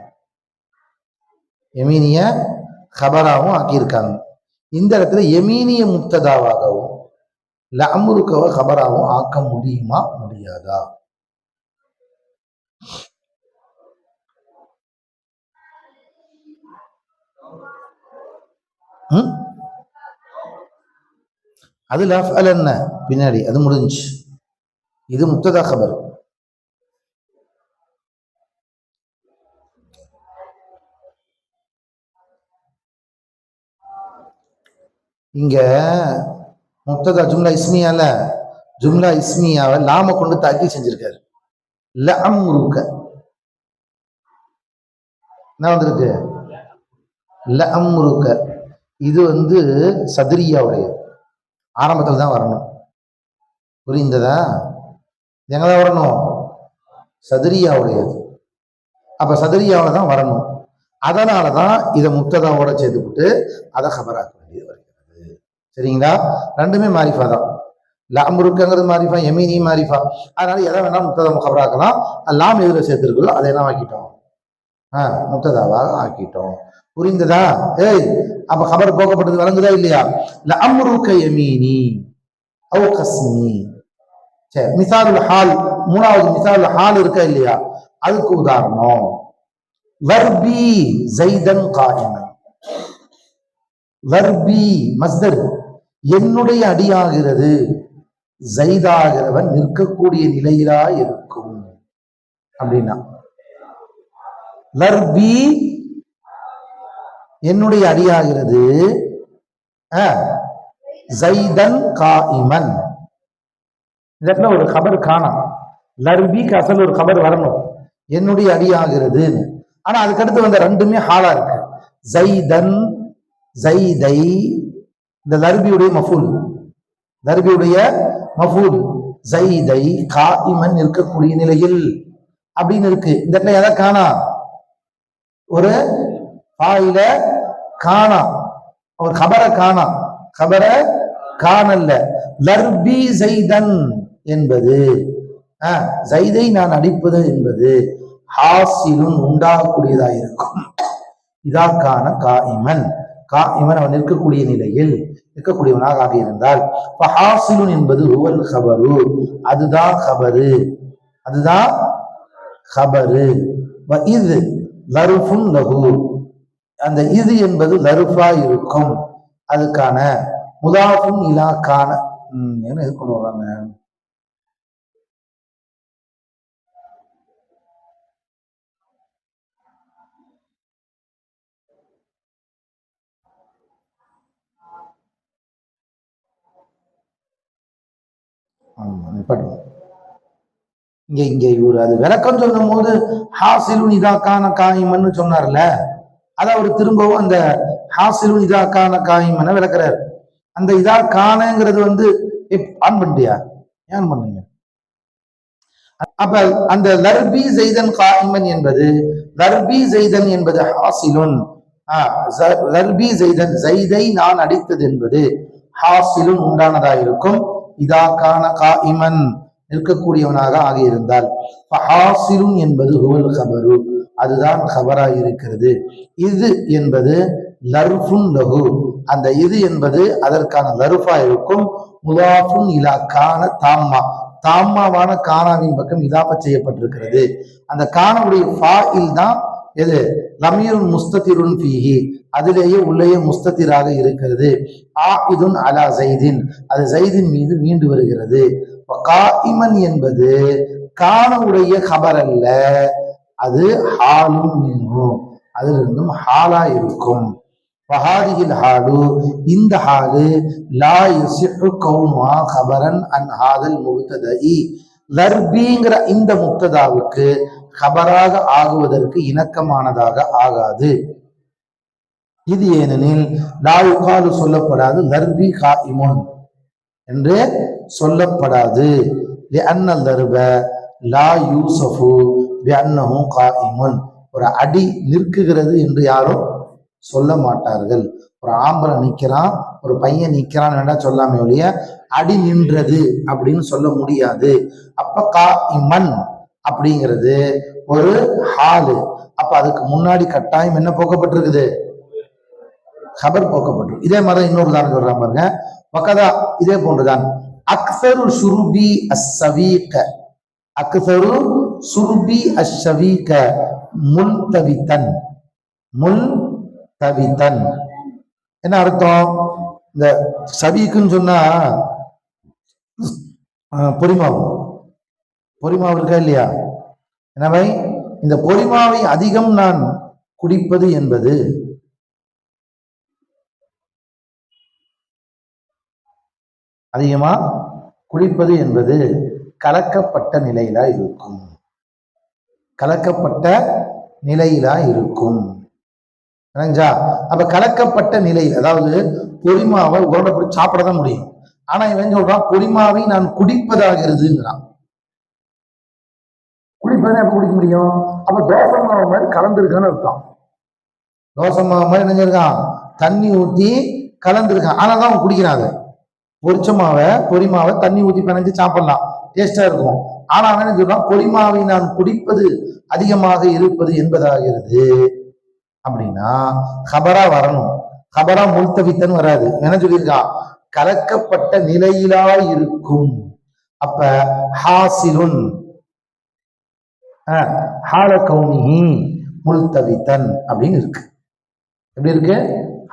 யமீனிய கபராவும் ஆக்கியிருக்காங்க. இந்த இடத்துல யமீனிய முக்ததாவாகவும் லஅம்ருக்கவை ஹபராகவும் ஆக்க முடியுமா முடியாதா? அது லஃஅல் என்ன பின்னாடி அது முடிஞ்சு, இது முப்ததா ஹபர். இங்க முப்ததா ஜும்லா இஸ்மியால, ஜும்லா இஸ்மியாவை லாம கொண்டு தாக்கி செஞ்சிருக்காரு. லஅம்ருக்க என்ன வந்திருக்கு? லஅம்ருக்க. இது சதுரியாவுடைய ஆரம்பத்தில் தான் வரணும். புரிந்ததா? எங்கதான் வரணும்? சதுரியாவுடையது. அப்ப சதுரியாவில் தான் வரணும். அதனாலதான் இதை முப்ததாவோட சேர்த்துக்கிட்டு அதை ஹபராக்க வேண்டியது வருகிறது. சரிங்களா? ரெண்டுமே மாரிஃபா தான். லஅம்ருக்கங்கிறது மாரிஃபா, யமீனி மாரிஃபா. அதனால எதை வேணா முப்ததா ஹபராக்கலாம். லாம் எதுல சேர்த்திருக்கோ அதை என்ன ஆக்கிட்டோம்? முப்ததாவாக ஆக்கிட்டோம். புரிந்ததா? அப்ப ஹபர் போக்கப்பட்டது வழங்குதா இல்லையா? லஅம்ருக்க யமீனி அவ் கஸ்மி. சரி, மிசாலுல் ஹால், மூணாவது மிசாலுல் ஹால் இருக்கா இல்லையா? அதுக்கு உதாரணம் வர்பி ஸைதன் காயிமன். வர்பி மஸ்தர், என்னுடைய அடியாகிறது, ஸைதாகிறவன் நிற்கக்கூடிய நிலையிலா இருக்கும் அப்படின்னா, வர்பி என்னுடைய அடியாகிறது, ஸைதன் காயிமன். இந்த இடத்துல ஒரு கபர் காணாம். லர்பிக்கு அசல் ஒரு கபர் வரணும், என்னுடைய அடியாகிறது. ஆனா அதுக்கடுத்து வந்த ரெண்டுமே ஹாலா இருக்கு. ஸைதன், ஸைதை, இந்த லர்பியுடைய மஃபூல், லர்பியுடைய மஃபூல், ஸைதை காயிமன் இருக்கக்கூடிய நிலையில் அப்படின்னு இருக்கு. இந்த இடத்துல எதை காணா? ஒரு ஃபாயில காணா, ஒரு கபரை காணா, கபரை காணல்ல. லர்பி ஸைதன் என்பது, ஸைதை நான் அடிப்பது என்பது ஹாசிலுன் உண்டாகக்கூடியதா இருக்கும். இதாக்கான காயிமன், காயிமன் அவன் நிற்கக்கூடிய நிலையில் இருக்கக்கூடியவனாக ஆகி இருந்தால், ஹாசிலுன் என்பது ஹுவல் ஹபரு, அதுதான் ஹபரு, அதுதான் ஹபரு. இது லருஃபுன் லஹு, அந்த இது என்பது லருஃபா இருக்கும். அதுக்கான முதாஃபுன் இலா கான என்ன இது கொண்டு வர்றாங்க? இங்க இங்க இவரு அது விளக்கம் சொல்லும் போது ஹாசிலுன் இதாக்கான காயிமன்னு சொன்னார்ல, அதை அவர் திரும்பவும் அந்த ஹாசிலுன் இதாக்கான காயிமனை விளக்குறாரு. அந்த இதா காணங்கிறது ஆன் பண்ணிட்டியா? ஏன் பண்ணீங்க? அப்ப அந்த லர்பி ஸைதன் காயிமன் என்பது, லர்பி ஸைதன் என்பது ஹாசிலுன், லர்பி ஸைதன், ஸைதை நான் அடித்தது என்பது ஹாசிலுன் உண்டானதாயிருக்கும். இதா கான காயிமன் நிற்கக்கூடியவனாக ஆகியிருந்தால், ஹாசிலுன் என்பது ஹுவல் ஹபரு, அதுதான் ஹபராக இருக்கிறது. இது என்பது லர்ஃபுன் லஹு, அந்த இது என்பது அதற்கான லருஃபா இருக்கும். முதாஃபுன் இலா கான தாம்மா, தாம்மாவான கானாவின் பக்கம் இதாஃபா செய்யப்பட்டிருக்கிறது. அந்த கானவுடைய ஃபாயில் தான் எது? லமீருன் முஸ்ததிருன் ஃபீஹி, அதிலேயே உள்ளேயே முஸ்ததிராக இருக்கிறது. ஆஇதுன் அலா ஸைதின், அது ஸைதின் மீது மீண்டு வருகிறது. காயிமன் என்பது கானவுடைய கபர் அல்ல, அது ஹாலும் மீனும், அதிலிருந்தும் ஹாலா இருக்கும். வஹாதிஹில் ஹாலு, இந்த ஹாலு லா யஸிஹு கௌனுஹா கபரன் அன் ஹாதல் முப்ததஇ, லர்பிங்கிற இந்த முப்ததாவுக்கு கபராக ஆகுவதற்கு இணக்கமானதாக ஆகாது. இது ஏனெனில் லா யுகாலு சொல்லப்படாது, லர்பி காயிமுன் என்று சொல்லப்படாது. லிஅன்னல் லர்ப லா யூஸஃபு பிஅன்னஹு காயிமுன், ஒரு அடி நிற்குகிறது என்று யாரும் சொல்ல மாட்டார்கள். ஒரு ஆம்பளை நிக்கிறான், ஒரு பையன் நிக்கிறான் என்ன சொல்லாமே ஒழிய அடி நின்றது அப்படின்னு சொல்ல முடியாது. அப்ப காயிமன் அப்படிங்கிறது ஒரு ஹாலு. அப்ப அதுக்கு முன்னாடி கட்டாயம் என்ன போக்கப்பட்டிருக்குது? ஹபர் போக்கப்பட்டிருக்கு. இதே மாதிரி இன்னொரு உதாரணம் சொல்றாங்க பாருங்க. பக்கதா இதே போன்றுதான் அக்ஸரு சுருபி அஸ்ஸவீக, அக்ஸரு சுருபி அஸ்ஸவீக முல்தவித்தன், முல்தவித்தன் என்ன அர்த்தம்? இந்த சபீக்குன்னு சொன்னா பொறிமாவு, பொறிமாவு இருக்கா இல்லையா? எனவே இந்த பொறிமாவை அதிகம் நான் குடிப்பது என்பது அதிகமா குடிப்பது என்பது கலக்கப்பட்ட நிலையிலா இருக்கும், கலக்கப்பட்ட நிலையிலா இருக்கும். அப்ப கலக்கப்பட்ட நிலையில், அதாவது பொறிமாவை உருண்டை சாப்பிட தான் முடியும். ஆனா இவன் சொல்றான் பொறிமாவை நான் குடிப்பதாகிறதுங்கிறான். குடிப்பதை எப்ப குடிக்க முடியும்? அப்ப தோசை மாவு மாதிரி கலந்துருக்கான்னு அர்த்தம். தோசை மாவு மாதிரி நினைஞ்சிருக்கான், தண்ணி ஊத்தி கலந்துருக்கான். ஆனா தான் அவன் குடிக்கிறாங்க. பொரிச்ச மாவை பொறிமாவை தண்ணி ஊத்தி பிணைஞ்சு சாப்பிடலாம், டேஸ்டா இருக்கும். ஆனா அவன் என்ன சொல்றான், பொறிமாவை நான் குடிப்பது அதிகமாக இருப்பது என்பதாகிறது. அப்படின்னா ஹபரா வரணும், ஹபரா முல்தவித்தன் வராது. என்ன சொல்லியிருக்கான்? கலக்கப்பட்ட நிலையிலா இருக்கும். அப்ப ஹாசிலுன் ஹால கௌனிஹி முல்தவித்தன் அப்படின்னு இருக்கு. எப்படி இருக்கு?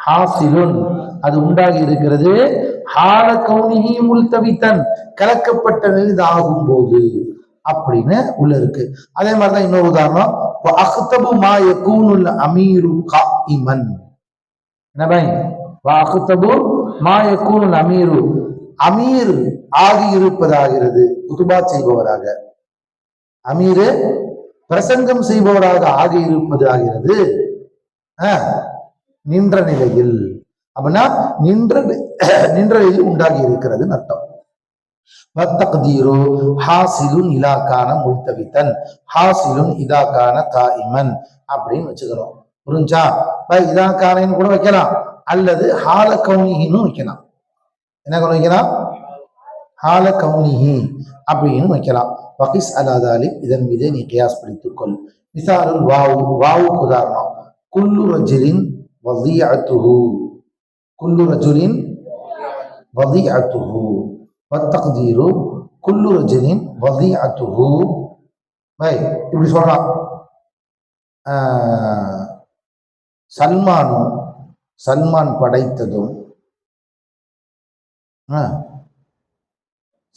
ஹாசிலுன் அது உண்டாகி இருக்கிறது, ஹால கௌனிஹி முல்தவித்தன் கலக்கப்பட்ட நிலை ஆகும் போது அப்படின்னு உள்ள இருக்கு. அதே மாதிரிதான் இன்னொரு உதாரணம், அக்தபு மா யகூனுல் அமீரு காயிமன். என்ன பை? அக்தபு மா யகூனுல் அமீரு, அமீர் ஆகி இருப்பதாகிறது, குதுபா செய்பவராக, அமீரு பிரசங்கம் செய்பவராக ஆகி இருப்பது ஆகிறது நின்ற நிலையில். அப்படின்னா நின்ற நிலையில் உண்டாகி இருக்கிறது அர்த்தம். வத்தக்தீரு ஹாசிலுன் இலாக்கான முல்தவித்தன், ஹாசிலுன் இதாக்கான காயிமன் அப்படின்னு வச்சுக்கிறோம். புரிஞ்சா? இதாக்கானன்னு கூட வைக்கலாம், அல்லது ஹால கௌனிஹின்னு வைக்கலாம். என்ன கொண்டு வைக்கலாம்? ஹால கௌனிஹி அப்படின்னு வைக்கலாம். வகிஸ் அலாதாலி, இதன் மீது நீ கியாஸ் படித்துக்கொள். மிசாலுல் வாவு, வாவுக்கு உதாரணம் குல்லு ரஜுலின் வதிஅத்துஹு, குல்லு ரஜுலின் வதிஅத்துஹு வத்தக்தீரு குல்லு ரஜுலின் வதிஅத்துஹு. இப்படி சொல்றான். சல்மானும் சல்மான் படைத்ததும்,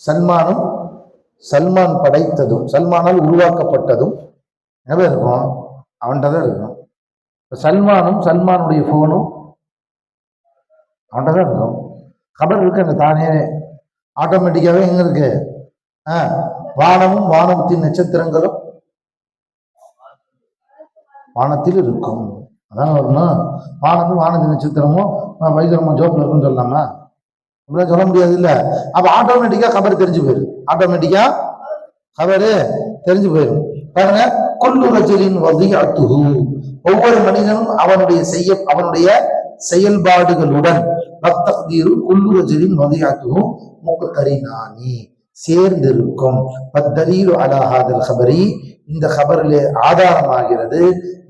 சல்மானும் சல்மான் படைத்ததும், சல்மானால் உருவாக்கப்பட்டதும் என்ன இருக்கும்? அவன்கிட்ட தான் இருக்கும். சல்மானும் சல்மானுடைய போனும் அவன்கிட்ட தான் இருக்கும். கபர் இருக்கு அங்க தானே, ஆட்டோமேட்டிக்காவே எங்க இருக்கு? வானமும் வானத்தின் நட்சத்திரங்களும் வானத்தில் இருக்கும். அதான் வரணும். வானமும் வானத்தின் நட்சத்திரமும் வைத்திரமா ஜோப்ல இருக்குன்னு சொல்லலாமா? அப்படிலாம் சொல்ல முடியாது இல்ல. அப்ப ஆட்டோமேட்டிக்கா கபர் தெரிஞ்சு போயிடும், ஆட்டோமேட்டிக்கா கபரு தெரிஞ்சு போயிடும். பாருங்க, குல்லு ரஜுலின் வதிஅத்துஹு, ஒவ்வொரு மனிதனும் அவனுடைய செயல்பாடுகளுடன், வத்தக்தீரு குல்லு ரஜுலின் வதிஅத்துஹு முக்தரினானி சேர்ந்திருக்கும். வத்தலீலு அலா ஹாதல் கபரி, இந்த கபரிலே ஆதாரமாகிறது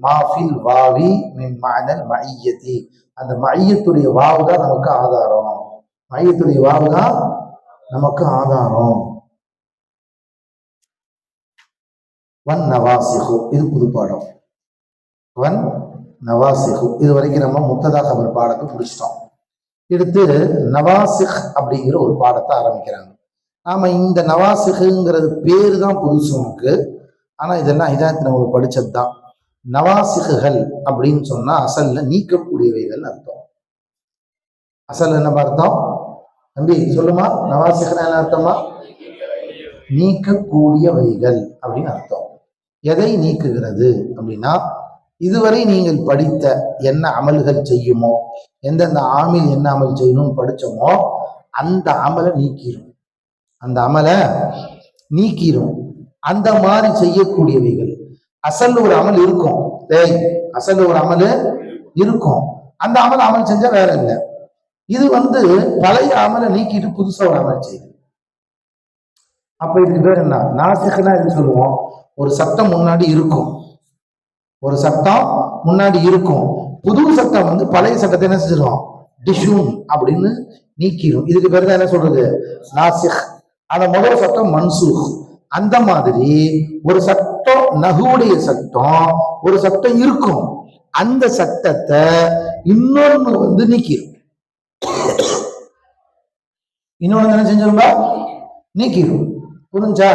மாஃபில் வாவி மின் மஅனல் மஇய்யதி, அந்த மஇய்யத்துடைய வாவு தான் நமக்கு ஆதாரம், மையத்துடைய வாவு தான் நமக்கு ஆதாரம். வன் நவாசிஹு, இது புது பாடம். வன் நவாசிஹு, இது வரைக்கும் நம்ம முப்ததா கபர் பாடத்தை முடிச்சிட்டோம். எடுத்து நவாசிஹ் அப்படிங்கிற ஒரு பாடத்தை ஆரம்பிக்கிறாங்க. நாம இந்த நவாசிஹுங்கிறது பேரு தான் புதுசு நமக்கு, ஆனா இதெல்லாம் ஹிதாயத் நம்ம படிச்சது தான். நவாசிஹுகள் அப்படின்னு சொன்னா அசல்ல நீக்கக்கூடியவைகள் அர்த்தம். அசல் என்ன அர்த்தம் தம்பி சொல்லுமா? நவாசிஹ்னா என்ன அர்த்தமா? நீக்கக்கூடியவைகள் அப்படின்னு அர்த்தம். எதை நீக்குகிறது அப்படின்னா, இதுவரை நீங்கள் படித்த என்ன அமல்கள் செய்யுமோ, எந்தெந்த ஆமில் என்ன அமல் செய்யணும்னு படிச்சோமோ அந்த அமலை நீக்கிரும், அந்த அமலை நீக்கிரும். அந்த மாதிரி செய்யக்கூடியவைகள். அசல் ஒரு அமல் இருக்கும், அசல் ஒரு அமல் இருக்கும், அந்த அமல் செஞ்சா வேற இல்லை. இது பழைய அமலை நீக்கிட்டு புதுசா ஒரு அமல் செய்யுது. அப்ப இதுக்கு பேர் என்ன? நாசிக்னா எது சொல்லுவோம்? ஒரு சட்டம் முன்னாடி இருக்கும், ஒரு சட்டம் முன்னாடி இருக்கும், புது சட்டம் பழைய சட்டத்தை என்ன செஞ்சிடும்? டிஷூன் அப்படின்னு நீக்கிடும். இதுக்கு பேர் தான் என்ன சொல்றது? நாசிக். அந்த முதல் சட்டம் மன்சூக். அந்த மாதிரி ஒரு சட்டம், நகுவுடைய சட்டம் ஒரு சட்டம் இருக்கும், அந்த சட்டத்தை இன்னொன்னு நீக்கிடும். இன்னொன்னு என்ன செஞ்சிருந்தா நீக்கிடும். புரிஞ்சா?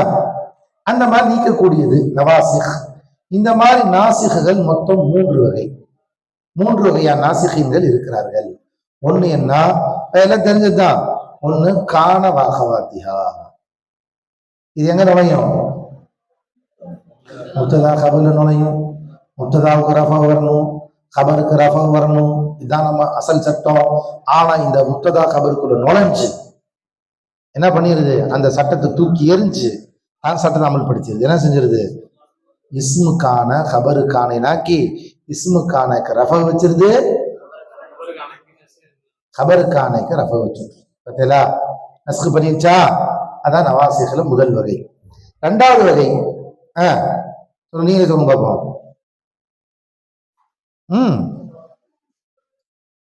அந்த மாதிரி நீக்கக்கூடியது நவாசிக். இந்த மாதிரி நாசிகள் மொத்தம் 3 வகை. 3 வகையா நாசிகங்கள் இருக்கிறார்கள். ஒண்ணு என்ன, எல்லாம் தெரிஞ்சதுதான். ஒண்ணு கான வாகவாத்தியா. இது எங்க நுழையும்? முத்ததா கபர்ல நுழையும். முத்ததாவுக்கு ரஃபா வரணும், கபருக்கு ரஃபா வரணும். இதுதான் நம்ம அசல் சட்டம். ஆனா இந்த முத்ததா கபருக்குள்ள நுழைஞ்சு என்ன பண்ணிருது? அந்த சட்டத்தை தூக்கி எரிஞ்சு அந்த சட்டத்தை அமல்படுத்திடுது. என்ன செஞ்சிருது? இஸ்முக்கான கபருக்கான நாக்கி இஸ்முக்கான ரஃபா வச்சிருது, கபருக்கான ரஃபா வச்சிருது. பார்த்தீங்களா? நஸ்கு பண்ணிருச்சா? அதான் நவாசிகளை முதல் வகை. 2வது வகை நீங்க சொல்லுங்க பார்ப்போம்.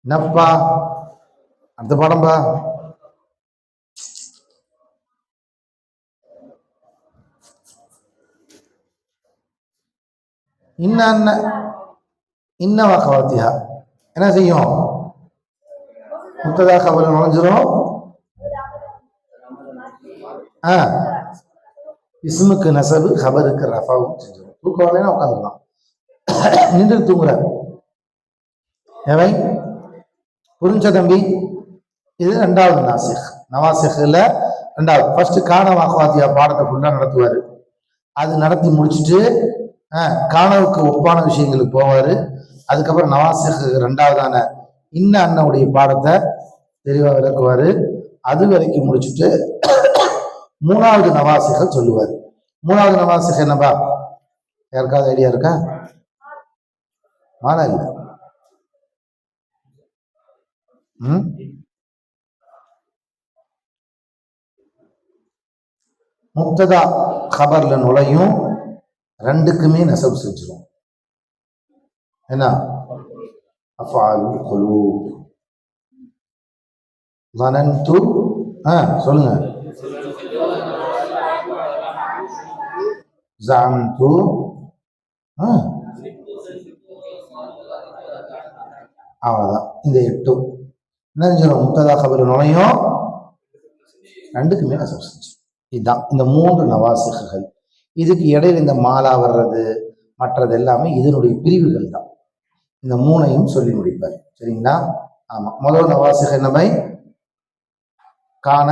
நப்பா அடுத்த பாடம்பா. இன்ன வாக்கவாத்தியா என்ன செய்யும்? முத்ததா கபர் நுழைஞ்சிரும். இஸ்முக்கு நசபு, கபருக்கு ரஃபாவும் செஞ்சிடும். தூக்கம் வரலைன்னா உட்காந்துக்கலாம், நின்று தூங்குற. எவை புரிஞ்ச தம்பி? இது 2வது நாசிக். நவாசிக்ல 2வது. ஃபர்ஸ்ட் கான வாக்கவாத்தியா பாடத்தை ஃபுல்லா நடத்துவாரு. அது நடத்தி முடிச்சுட்டு கானவுக்கு ஒப்பான விஷயங்களுக்கு போவாரு. அதுக்கப்புறம் நவாசிக் 2வதான இன்ன அண்ணனுடைய பாடத்தை தெளிவா விளக்குவாரு. அது வரைக்கும் முடிச்சுட்டு 3வது நவாசிகள் சொல்லுவார். 3வது நவாசிக் என்னப்பா? யாருக்காவது ஐடியா இருக்கா? மாலா இல்ல. முப்ததா கபர்ல நுழையும், 2க்குமே நசப் செஞ்சிடும். என்ன? அஃஆலுல் குலூப். ظننتு சொல்லுங்க. زعمتு அவ்வளவுதான். இந்த 8 என்ன செஞ்சிடும்? முப்ததா கபர் நுழையும், 2க்குமே நசப் செஞ்சிடும். இதுதான் இந்த 3 நவாசிகள். இதுக்கு இடையில இந்த மாலா வர்றது மற்றது எல்லாமே இதனுடைய பிரிவுகள் தான். இந்த 3ஐயும் சொல்லி முடிப்பார். சரிங்களா? ஆமா. முதல் நவாசிக என்னவை? கான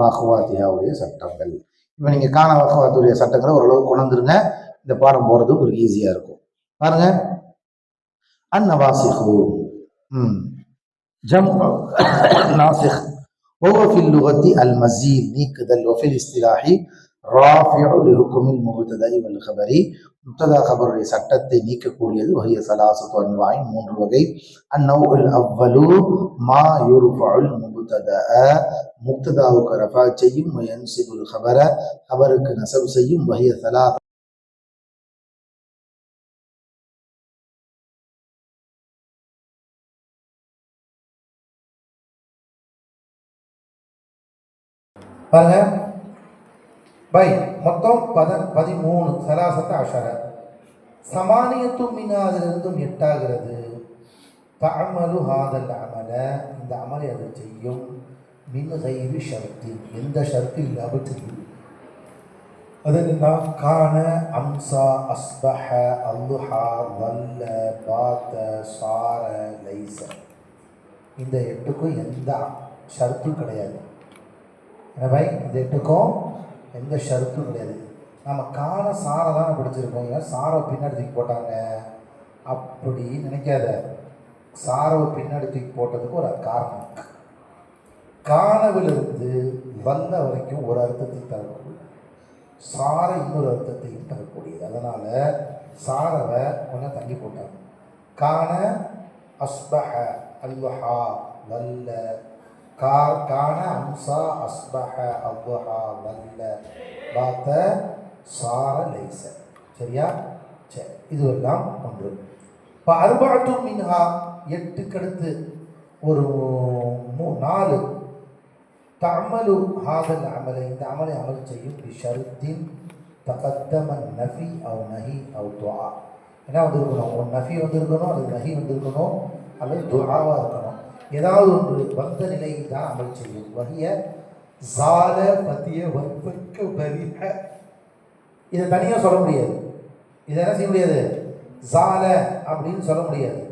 வாக்குவாத்தியாவுடைய சட்டங்கள். இப்ப நீங்க கான வாக்குவாத்துடைய சட்டங்களை ஓரளவு கொண்டுருங்க. இந்த பாடம் போறது உங்களுக்கு ஈஸியா இருக்கும். பாருங்க. அந்நவாசிகு ஜம் நாசிக் وهو في اللغة المزيد நீக்குதல். وفي الاصطلاح رافع لحكم المبتدأ والخبر. முப்ததா கபருடைய சட்டத்தை நீக்கக்கூடியது. வஹிய ஸலாஸத்து அன்வாஇன் 3 வகை. அந்நௌஉல் அவ்வலு மா யுர்ஃபஉல் முப்ததா, முப்ததாவுக்கு ரஃபா செய்யும். வயன்சிபுல் கபர, கபருக்கு நஸப் செய்யும். வஹிய ஸலாஸ பாருங்க பை மொத்தம் 13 சலாசத்த அஷர. சமானியத்து மினாதிலிருந்தும் 8ஆகிறது. தஅமலு ஹாதல் அமல, இந்த அமலை அது செய்யும். மின் கைரி ஷர்த்தி, எந்த ஷர்த்து இல்லாமல் செய்யும். அது என்ன? கான, அம்சா, அஸ்பஹ, அல்லுஹா, வல்ல, பாத்த, சார, லைச. இந்த 8க்கும் எந்த ஷர்த்தும் கிடையாது. எனவே இந்த 8க்கும் எந்த ஷர்த்தும் கிடையாது. நம்ம காண சாரை தானே படிச்சிருக்கோம். ஏன் சாரை பின்னாடி தூக்கி போட்டாங்க அப்படி நினைக்காத. சாரை பின்னாடி தூக்கி போட்டதுக்கு ஒரு காரணம். காணவிலிருந்து வல்ல வரைக்கும் ஒரு அர்த்தத்தை தரக்கூடிய, சாரை இன்னொரு அர்த்தத்தையும் தரக்கூடியது. அதனால சாரவை கொஞ்சம் தள்ளி போட்டாங்க. காண, அஸ்பஹ, அல்லஹா, வல்ல, கான, அம்சா, அஸ்பஹ, அவ்வஹா, வல்ல, பாத்த, சார, லைச. சரியா? சரி, இதுவெல்லாம் ஒன்று. இப்போ 4 மின்ஹா 8க்கு அடுத்து ஒரு 4 தஅமலு ஹாதல் அமலை, இந்த அமலை அமல் செய்யும் பிஷருத்தின் தகத்தம நஃபி அவ் நஹி அவ் துஆ. என்ன வந்திருக்கணும்? ஒரு நஃபி வந்திருக்கணும், அல்லது நஹி வந்திருக்கணும், அல்லது துஆவாக இருக்கணும். ஏதாவது ஒன்று வந்த நிலையில் தான் அமல் செய்யும். வகிய ஜால பத்திய வற்பக்க பரிஹ. இதை தனியாக சொல்ல முடியாது. இதை என்ன செய்ய முடியாது? ஜால அப்படின்னு சொல்ல முடியாது.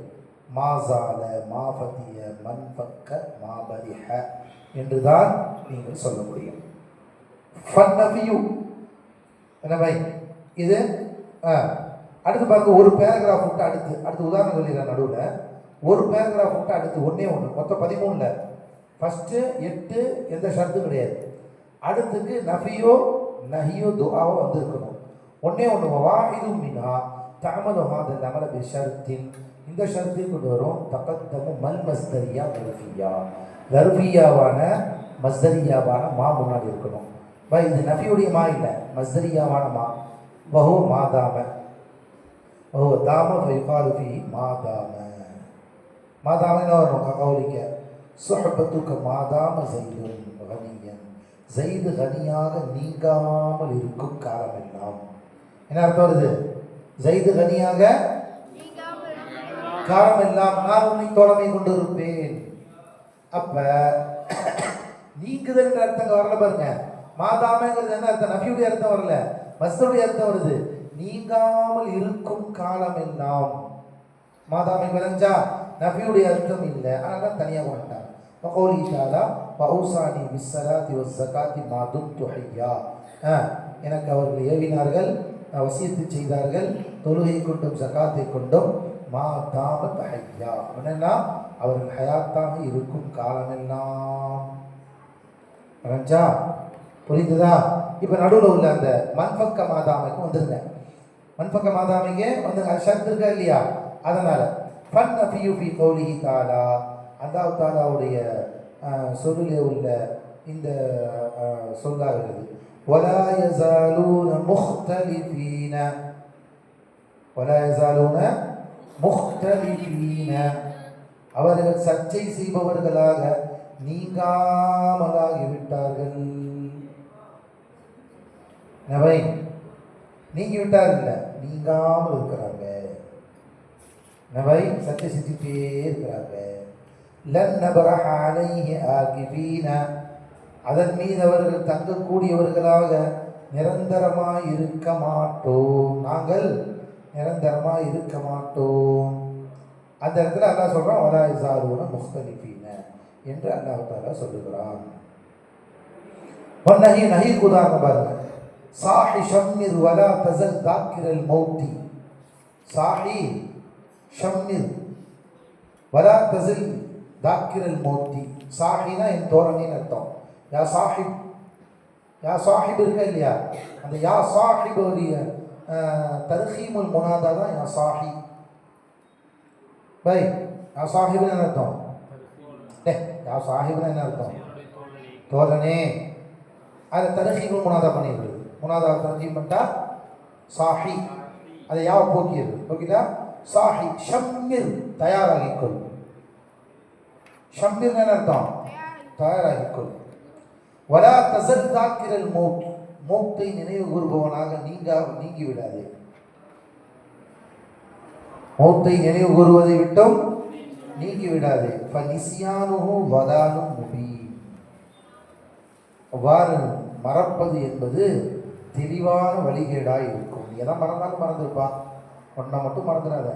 மா ஜால, மா பத்திய, மன் பக்க, மா பரிஹ என்றுதான் நீங்கள் சொல்ல முடியும். ஃபன்னஃபியு என்ன பை இது? அடுத்து பாருங்க, ஒரு பேராகிராஃப் விட்டு அடுத்து உதாரணம் சொல்லிடுறேன். நடுவில் ஒரு பேராகிராஃப் விட்டு அடுத்து ஒன்றே ஒன்று, மொத்தம் 13. ஃபஸ்ட்டு 8 எந்த ஷர்த்தும் கிடையாது. அடுத்துக்கு நஃபியோ நஹியோ துஆவோ வந்திருக்கணும். ஒன்றே ஒன்று, வாஹிது மினா தஅமலு ஹாதல் அமல பிஷர்த்தின், இந்த ஷர்த்தை கொண்டு வரும். தகத்தமு மல் மஸ்தரியா லர்ஃபியா, லர்ஃபியாவான மஸ்தரியாவான மா முன்னாடி இருக்கணும். பை இது நஃபியுடைய மா இல்லை, மஸ்தரியாவான மா. வஹு மாதாம, வஹு தாம ஃபைகாலு ஃபி மாதாம. மாதாம என்ன வரணும்? ககௌலிக்க சுஹபத்துக்க மாதாம ஸைதுன் கனியன், ஸைது கனியாக நீங்காமல் இருக்கும் காலமெல்லாம். என்ன அர்த்தம் வருது? ஸைது கனியாக காலமெல்லாம் நான் உன்னை தோழமை கொண்டு இருப்பேன். அப்ப நீக்குதல் அர்த்தம் வரல பாருங்க. மாதாமங்கிறது என்ன அர்த்தம்? நஃபியுடைய அர்த்தம் வரல, மஸ்தருடைய அர்த்தம் வருது. நீங்காமல் இருக்கும் காலம் எல்லாம். மாதாமை விளைஞ்சா நஃபியுடைய அர்த்தம் இல்லை, ஆனால் தான் தனியாக கொண்டாங்க. வகௌலி தஆலா வௌசானி பிஸ்ஸலாத்தி வஸ்ஸகாத்தி மா தும்து ஹய்யா. எனக்கு அவர்கள் ஏவினார்கள், வசியத்து செய்தார்கள், தொழுகை கொண்டும் ஜகாத்தை கொண்டும். மா தாமத் ஹய்யா, என்னன்னா அவர்கள் ஹயாத்தாக இருக்கும் காலமெல்லாம். நினைச்சா புரிந்துதா? இப்போ நடுவில் உள்ள அந்த மன்பக்க மாதாமைக்கு வந்துருங்க. மன்பக்க மாதாமைக்கு வந்து ஷர்த் இருக்கா இல்லையா? அதனால் ஃபன் நஃபியு ஃபி கௌலிஹி தஆலா, அல்லாஹ் தஆலாவுடைய சொல்லிலே உள்ள இந்த சொல்லாகிறது. வலா யஸாலூன முக்தலிஃபீன, வலா யஸாலூன முக்தலிஃபீன, அவர்கள் சர்ச்சை செய்பவர்களாக நீங்காமலாகிவிட்டார்கள். நவை நீங்கிவிட்டார்கள், நீங்காமல் இருக்கிறாங்க. நவை சர்ச்சை செஞ்சுட்டே இருக்கிறாங்க. லன் நபரஹ அலைஹி ஆகிபீன, அதன் மீது அவர்கள் தங்கக்கூடியவர்களாக நிரந்தரமாய் இருக்க மாட்டோம். நாங்கள் நிரந்தரமாய் இருக்க மாட்டோம். அந்த இடத்துல அல்லாஹ் சொல்கிறான் வலா யஸாலூன முக்தலிஃபீன என்று அல்லாஹ் தஆலா சொல்லுகிறான். நஹி நஹிக்கு உதாரணம் பாருங்க. சாஹி ஷம்மிர் வலா தஸல் தாக்கிரல் மௌத்தி, சாஹி ஷம்மிர் வலா தஸல் தாக்கிரல் மௌத்தி. சாஹினா என் தோரணின்னு அர்த்தம். யா சாஹிப், யா சாஹிப் இருக்கா இல்லையா? அந்த யா சாஹிபுடைய தர்ஹீமுல் முனாதா தான் யா சாஹி. பை யா சாஹிப்னு என்ன அர்த்தம்? யா சாஹிப்னு என்ன அர்த்தம்? தோழனே. அதை தர்ஹீமுல் முனாதா பண்ணிடுது. முனாதா தர்ஹீம் பண்ணிட்டா சாஹி, அதை யாவை போக்கியது. ஓகேதா? சாஹி ஷம்மிர், தயாராகிக்கொள். ஷம்மிர் என்ன அர்த்தம்? தயாராகிக்கொள். வலா தஸல் தாக்கிரல் மௌத், மௌத்தை நினைவு கூறுபவனாக நீங்கி விடாதே. மௌத்தை நினைவு கூறுவதை விட்டும் நீங்கி விடாதே. ஃபனிஸ்யானுஹு வலாலும் முபீன், அவ்வாறு மறப்பது என்பது தெளிவான வழிகேடாய் இருக்கும். நீ எதை மறந்தாலும் மறந்துருப்பான், ஒன்றை மட்டும் மறந்துடாத.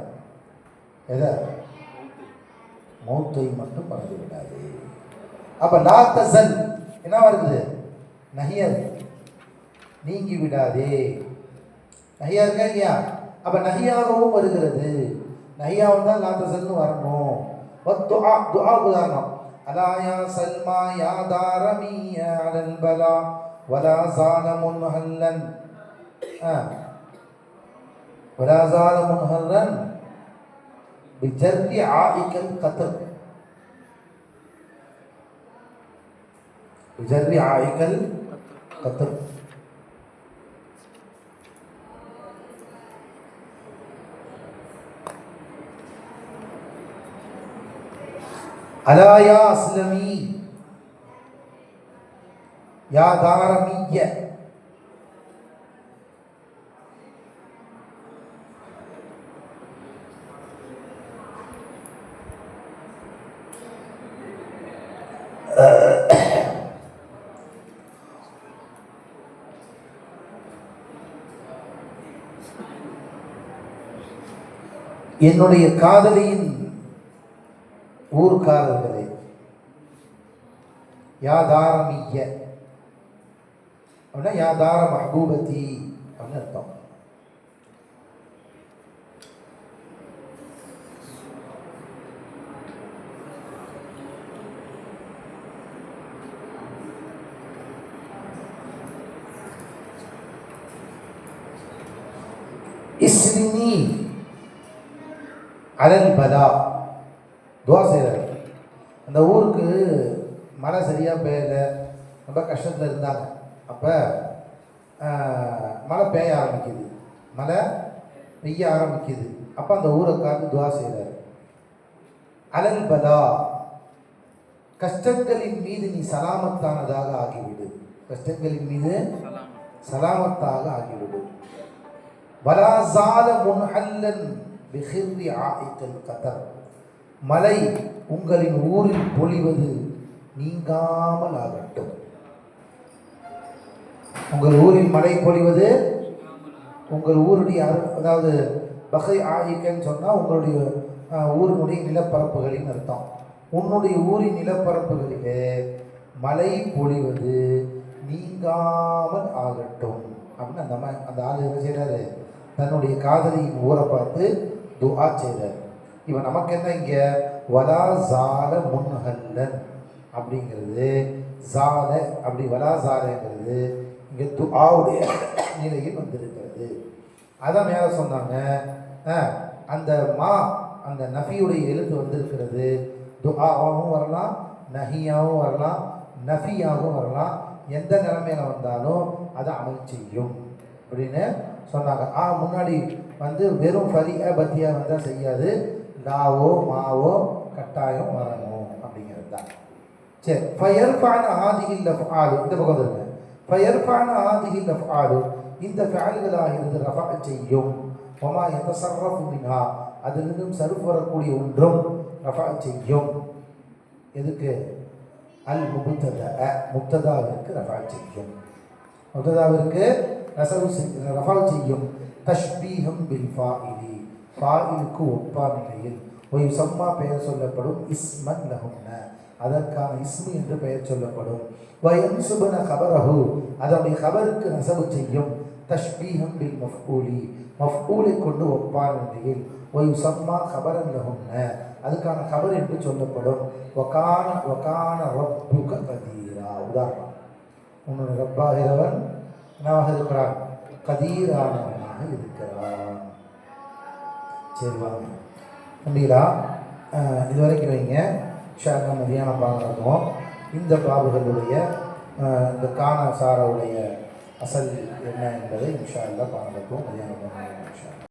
எதை? மௌத்தை மட்டும் மறந்து விடாது. அப்ப லா தஸல் என்ன வருது? நஹியர், நீங்கி விடாதே. நஹியா இருக்கா இல்லையா? அப்ப நஹியாகவும் வருகிறது. நஹியாவும் தான் லா தஸல்னு வரணும். துஆ, துஆ உதாரணம். அலா யா சல்மா யா தாரமிய அலல் பலா வலா ஸால முன்ஹல்லன், வலா ஸால முன்ஹல்லன் பிஜர்ரி ஆயிகல் கத்ர், பிஜர்ரி ஆயிகல் கத்ர். அலாயா அஸ்லமி யா தாரமிய. என்னுடைய காதலியின் ஊர்காரர்களே, யாதாரமிய அப்படின்னா யாதார மஹபூபதி அப்படின்னு அர்த்தம். இஸ்ரினி அலல் பலா துவா செய்கிறார். அந்த ஊருக்கு மழை சரியாக பெய்யலை, ரொம்ப கஷ்டத்தில் இருந்தாங்க. அப்போ மழை பெய்ய ஆரம்பிக்குது, மழை பெய்ய ஆரம்பிக்குது. அப்போ அந்த ஊரை காத்து துவா செய்கிறார். அலல் பலா, கஷ்டங்களின் மீது நீ சலாமத்தானதாக ஆகிவிடு, கஷ்டங்களின் மீது சலாமத்தாக ஆகிவிடு. வலா ஸால முன்ஹல்லன் பிஹிர்ரி ஆயிகல் கதர், மழை உங்களின் ஊரில் பொழிவது நீங்காமல் ஆகட்டும். உங்கள் ஊரில் மழை பொழிவது, உங்கள் ஊருடைய அதாவது பகை ஆயிக்கன்னு சொன்னால் உங்களுடைய ஊரினுடைய நிலப்பரப்புகளின் அர்த்தம். உன்னுடைய ஊரின் நிலப்பரப்புகளிலே மழை பொழிவது நீங்காமல் ஆகட்டும் அப்படின்னு அந்த ஆள் என்ன செய்கிறாரு, தன்னுடைய காதலியின் ஊரை பார்த்து துஆ செய்கிறார். இவன் நமக்கு என்ன இங்கே வலா ஸால முன்ஹல்லன் அப்படிங்கிறது, ஸால அப்படி வலா ஸாலங்கிறது இங்கே துஆவுடைய நிலையில் வந்திருக்கிறது. அதான் மேலே சொன்னாங்க, அந்த அந்த நஃபியுடைய எழுத்து வந்திருக்கிறது. துஆவும் வரலாம், நஹியாவும் வரலாம், நஃபியாகவும் வரலாம். எந்த நிலைமையில் வந்தாலும் அதை அமல் செய்யும் அப்படின்னு சொன்னாங்க. முன்னாடி வெறும் ஃபரியா பத்தியா வந்தால் செய்யாது, லாவோ மாவோ கட்டாயம் வரணும் அப்படிங்கிறது தான். சரி, ஃபயர்ஃபான ஆதிகில் அஃஆலு, இந்த பக்கம் இருக்கு. ஃபயர்ஃபான ஆதிகில் அஃஆலு, இந்த ஃபஅல்களாக இருந்து ரஃபா செய்யும். வமா யதஸர்ரஃபு மின்ஹா, அதிலிருந்தும் சர்ஃப் வரக்கூடிய ஒன்றும் ரஃபா செய்யும். எதுக்கு? அல் முப்ததா, முப்ததாவிற்கு ரஃபா செய்யும், முப்ததாவிற்கு ரஃபா செய்யும். தஷ்பீஹம் பில் ஃபாயிலி, ஃபாயிலுக்கு ஒப்பான நிலையில். ஒரு சம்மா பெயர் சொல்லப்படும். இஸ்மன் லஹுன்ன, அதற்கான இஸ்மி என்று பெயர் சொல்லப்படும். வயன்சுபன கபரஹு, அதனுடைய கபருக்கு நசபு செய்யும். தஷ்பீஹம் பில் மஃஊலி, மஃஊலை கொண்டு ஒப்பான நிலையில். ஒரு சம்மா கபரன் லஹுன்ன, அதுக்கான கபர் என்று சொல்லப்படும். வகான ரப்புக கதீரா, உதாரணம், உன்னுடைய ரப்பாகிறவன் என்னவாக இருக்கிறான்? கதீரானவனாக இருக்கிறான். சரி வாங்க நம்பிகளா, இது வரைக்கும் வைங்க. ஷார்னா மதியானம் பார்க்குறோம். இந்த பாபுகளுடைய இந்த கான சாராவுடைய அசல் என்ன என்பதை இன்ஷா அல்லாஹ் பார்க்குறோம். மதியானம்